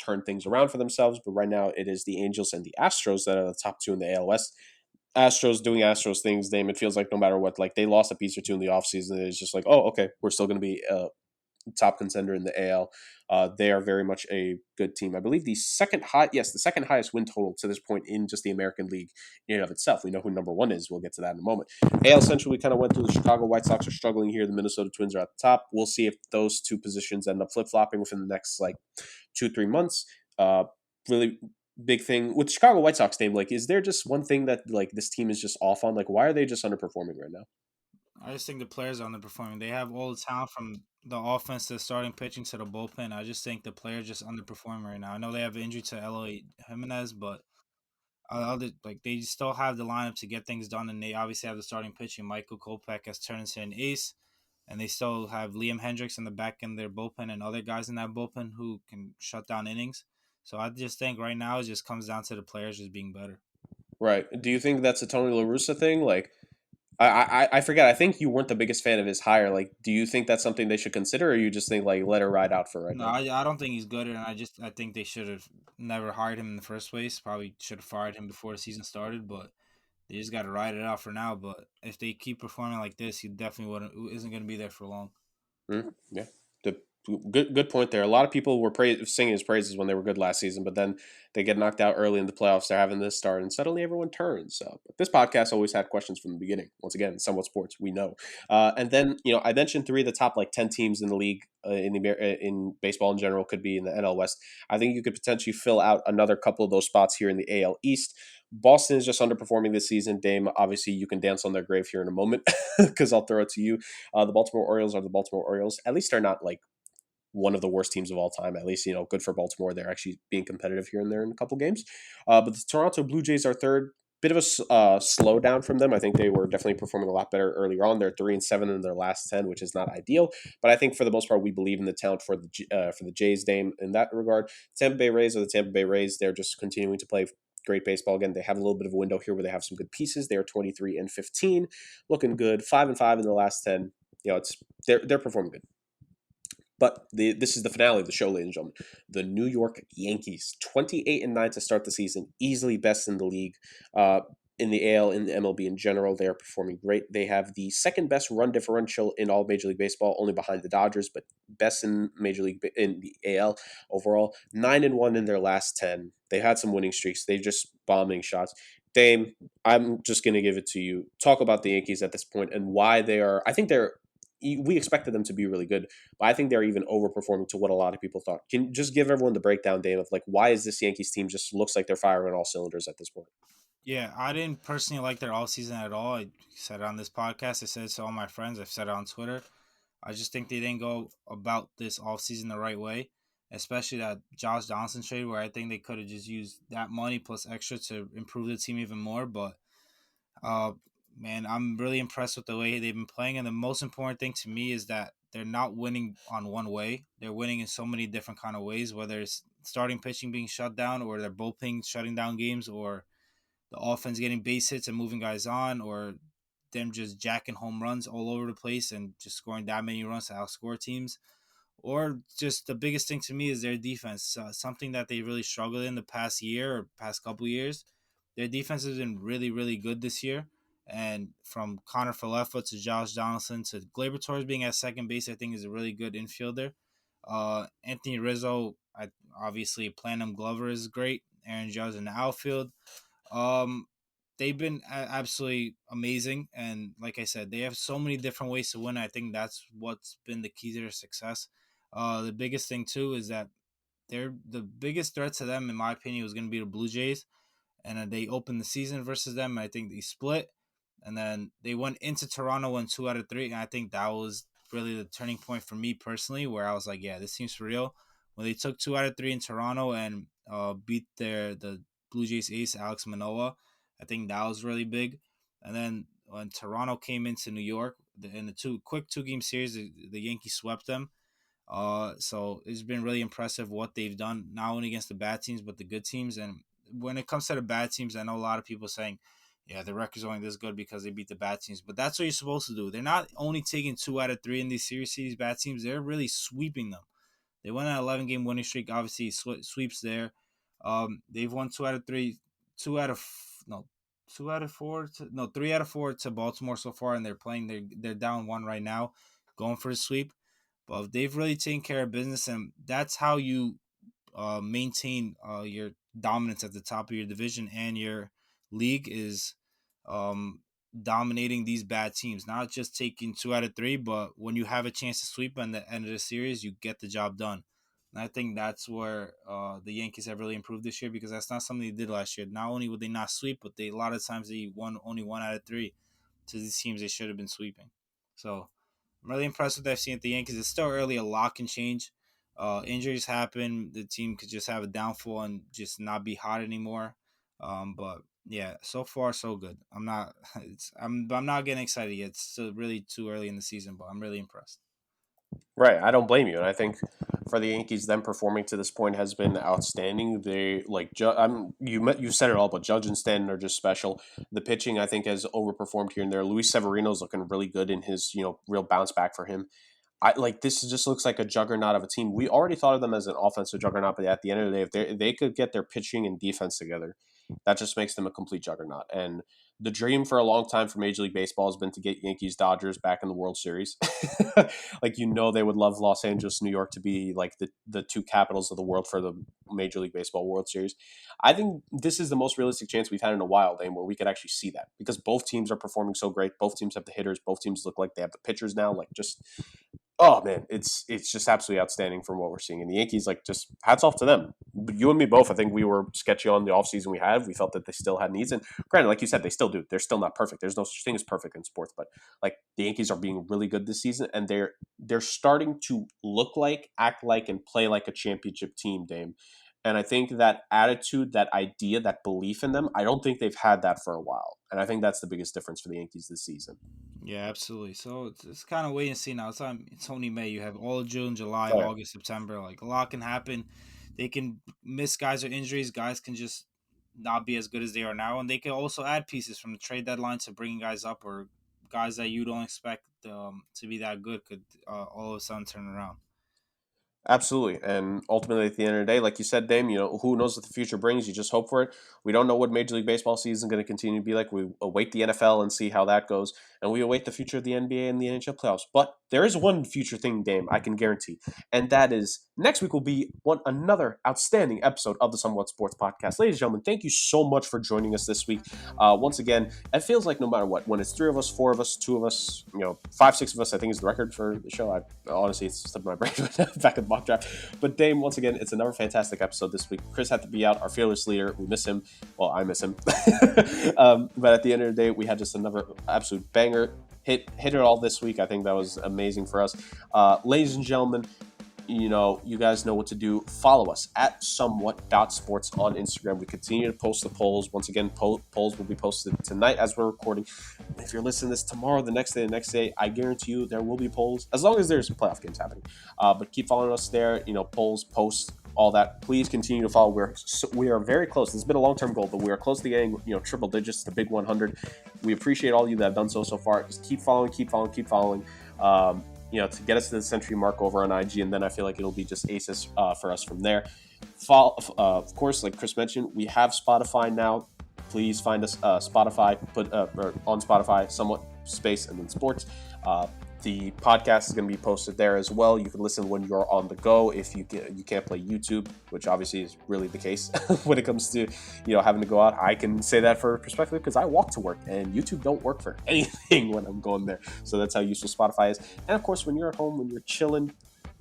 turn things around for themselves, but right now it is the Angels and the Astros that are the top 2 in the AL West. Astros doing Astros things, Dame. It feels like no matter what, like they lost a piece or two in the offseason, it's just like, oh, okay, we're still going to be top contender in the AL. They are very much a good team. I believe the second highest win total to this point in just the American League in and of itself. We know who number one is. We'll get to that in a moment. AL Central, we kind of went through. The Chicago White Sox are struggling here. The Minnesota Twins are at the top. We'll see if those two positions end up flip-flopping within the next 2-3 months. Really big thing with Chicago White Sox name, is there just one thing that this team is just off on? Why are they just underperforming right now? I just think the players are underperforming. They have all the talent from the offense to the starting pitching to the bullpen. I just think the players just underperforming right now. I know they have an injury to Eloy Jimenez, but they still have the lineup to get things done, and they obviously have the starting pitching. Michael Kopech has turned into an ace, and they still have Liam Hendricks in the back in their bullpen and other guys in that bullpen who can shut down innings. So I just think right now it just comes down to the players just being better. Right. Do you think that's a Tony La Russa thing? I forget. I think you weren't the biggest fan of his hire. Do you think that's something they should consider, or you just think let her ride out for right No, now? I don't think he's good, and I think they should have never hired him in the first place. Probably should have fired him before the season started, but they just got to ride it out for now. But if they keep performing like this, he definitely isn't going to be there for long. Yeah. The, good point there. A lot of people were singing his praises when they were good last season, but then they get knocked out early in the playoffs. They're having this start, and suddenly everyone turns. But this podcast always had questions from the beginning. Once again, somewhat sports, we know. And then I mentioned three of the top 10 teams in the league in baseball in general could be in the NL West. I think you could potentially fill out another couple of those spots here in the AL East. Boston is just underperforming this season. Dame, obviously, you can dance on their grave here in a moment because I'll throw it to you. The Baltimore Orioles are the Baltimore Orioles. At least they're not one of the worst teams of all time. At least, good for Baltimore. They're actually being competitive here and there in a couple games. But the Toronto Blue Jays are third. Bit of a slowdown from them. I think they were definitely performing a lot better earlier on. They're 3-7 in their last 10, which is not ideal. But I think for the most part, we believe in the talent for the Jays, Dame, in that regard. Tampa Bay Rays are the Tampa Bay Rays. They're just continuing to play great baseball. Again, they have a little bit of a window here where they have some good pieces. They are 23-15, looking good. 5-5 in the last 10. They're performing good. But this is the finale of the show, ladies and gentlemen. The New York Yankees, 28-9 to start the season, easily best in the league. In the AL, in the MLB in general, they are performing great. They have the second best run differential in all Major League Baseball, only behind the Dodgers, but best in Major League in the AL overall. 9-1 in their last 10. They had some winning streaks. They just bombing shots. Dame, I'm just going to give it to you. Talk about the Yankees at this point and why they are. I think we expected them to be really good, but I think they're even overperforming to what a lot of people thought. Can you just give everyone the breakdown, Dame, of why is this Yankees team just looks like they're firing on all cylinders at this point? Yeah, I didn't personally like their off season at all. I said it on this podcast. I said it to all my friends. I've said it on Twitter. I just think they didn't go about this off season the right way, especially that Josh Donaldson trade, where I think they could have just used that money plus extra to improve the team even more. But uh, man, I'm really impressed with the way they've been playing. And the most important thing to me is that they're not winning on one way. They're winning in so many different kind of ways, whether it's starting pitching being shut down, or their bullpen shutting down games, or the offense getting base hits and moving guys on, or them just jacking home runs all over the place and just scoring that many runs to outscore teams. Or just the biggest thing to me is their defense, something that they really struggled in the past year or past couple years. Their defense has been really, really good this year. And from Connor Falefa to Josh Donaldson to Gleyber Torres being at second base, I think is a really good infielder. Anthony Rizzo, obviously, Platinum Glover is great. Aaron Judge in the outfield. Um, they've been absolutely amazing, and like I said, they have so many different ways to win. I think that's what's been the key to their success. The biggest thing too is that they're the biggest threat to them, in my opinion, was going to be the Blue Jays, and they opened the season versus them. And I think they split, and then they went into Toronto, won 2 out of 3, and I think that was really the turning point for me personally, where I was like, yeah, this seems for real. When they took 2 out of 3 in Toronto and beat the Blue Jays ace Alex Manoah, I think that was really big. And then when Toronto came into New York in the quick 2 game series, the Yankees swept them. So it's been really impressive what they've done, not only against the bad teams but the good teams. And when it comes to the bad teams, I know a lot of people saying, "Yeah, the record's only this good because they beat the bad teams." But that's what you're supposed to do. They're not only taking 2 out of 3 in these series, bad teams. They're really sweeping them. They won an 11-game winning streak. Obviously, sweeps there. They've won 2 out of 3, two out of no, 2 out of 4 to no 3 out of 4 to Baltimore so far, and they're down one right now, going for a sweep. But they've really taken care of business, and that's how you maintain your dominance at the top of your division and your league is um, dominating these bad teams. Not just taking 2 out of 3, but when you have a chance to sweep at the end of the series, you get the job done. And I think that's where the Yankees have really improved this year, because that's not something they did last year. Not only would they not sweep, but a lot of times they won only 1 out of 3 to these teams they should have been sweeping. So I'm really impressed with what I've seen at the Yankees. It's still early, a lot can change. Injuries happen. The team could just have a downfall and just not be hot anymore. But yeah, so far so good. I'm not getting excited yet. It's still really too early in the season, but I'm really impressed. Right, I don't blame you, and I think for the Yankees, them performing to this point has been outstanding. They like you said it all, but Judge and Stanton are just special. The pitching, I think, has overperformed here and there. Luis Severino's looking really good in his real bounce back for him. I like this just looks like a juggernaut of a team. We already thought of them as an offensive juggernaut, but at the end of the day, if they could get their pitching and defense together, that just makes them a complete juggernaut. And the dream for a long time for Major League Baseball has been to get Yankees Dodgers back in the World Series. Like they would love Los Angeles, New York to be like the two capitals of the world for the Major League Baseball World Series. I think this is the most realistic chance we've had in a while, Dame, where we could actually see that because both teams are performing so great. Both teams have the hitters. Both teams look like they have the pitchers now. Like just oh man, it's just absolutely outstanding from what we're seeing. And the Yankees, like, just hats off to them. You and me both. I think we were sketchy on the offseason we had. We felt that they still had needs. And granted, like you said, they still do. They're still not perfect. There's no such thing as perfect in sports. But like the Yankees are being really good this season, and they're starting to look like, act like, and play like a championship team, Dame. And I think that attitude, that idea, that belief in them, I don't think they've had that for a while. And I think that's the biggest difference for the Yankees this season. Yeah, absolutely. So it's kind of wait and see now. It's only May. You have all of June, July, Oh, yeah. August, September. Like a lot can happen. They can miss guys or injuries. Guys can just not be as good as they are now, and they can also add pieces from the trade deadline to bringing guys up, or guys that you don't expect to be that good could all of a sudden turn around. Absolutely. And ultimately, at the end of the day, like you said, Dame, who knows what the future brings? You just hope for it. We don't know what Major League Baseball season is going to continue to be like. We await the NFL and see how that goes. And we await the future of the NBA and the NHL playoffs. But there is one future thing, Dame, I can guarantee. And that is next week will be another outstanding episode of the Somewhat Sports Podcast. Ladies and gentlemen, thank you so much for joining us this week. Once again, it feels like no matter what, when it's 3 of us, 4 of us, 2 of us, 5, 6 of us, I think is the record for the show. Honestly, it's slipped my brain back at the mock draft. But Dame, once again, it's another fantastic episode this week. Chris had to be out, our fearless leader. We miss him. Well, I miss him. But at the end of the day, we had just another absolute banger. Hit it all this week. I think that was amazing for us. Ladies and gentlemen, you guys know what to do. Follow us at somewhat.sports on Instagram. We continue to post the polls. Once again, polls will be posted tonight as we're recording. If you're listening to this tomorrow, the next day, I guarantee you there will be polls as long as there's playoff games happening. But keep following us there. Polls, posts, all that. Please continue to follow. We are very close. This has been a long-term goal, but we are close to getting triple digits, the big 100. We appreciate all of you that have done so far. Just keep following. To get us to the century mark over on IG, and then I feel like it'll be just aces for us from there. Of course, like Chris mentioned, we have Spotify now. Please find us Spotify, or on Spotify, somewhat space and then sports. The podcast is going to be posted there as well. You can listen when you're on the go if you can't play YouTube, which obviously is really the case when it comes to having to go out. I can say that for perspective because I walk to work and YouTube don't work for anything when I'm going there. So that's how useful Spotify is. And of course, when you're at home, when you're chilling,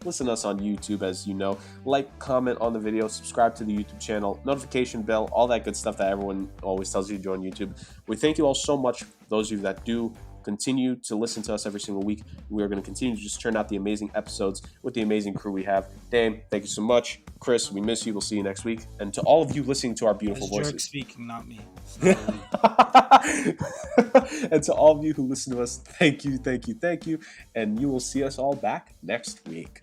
listen to us on YouTube, as you know. Like, comment on the video, subscribe to the YouTube channel, notification bell, all that good stuff that everyone always tells you to do on YouTube. We thank you all so much. Those of you that do continue to listen to us every single week. We are going to continue to just turn out the amazing episodes with the amazing crew we have. Dame, thank you so much. Chris, we miss you. We'll see you next week. And to all of you listening to our beautiful voices. Jurg speaking, not me. And to all of you who listen to us, thank you. And you will see us all back next week.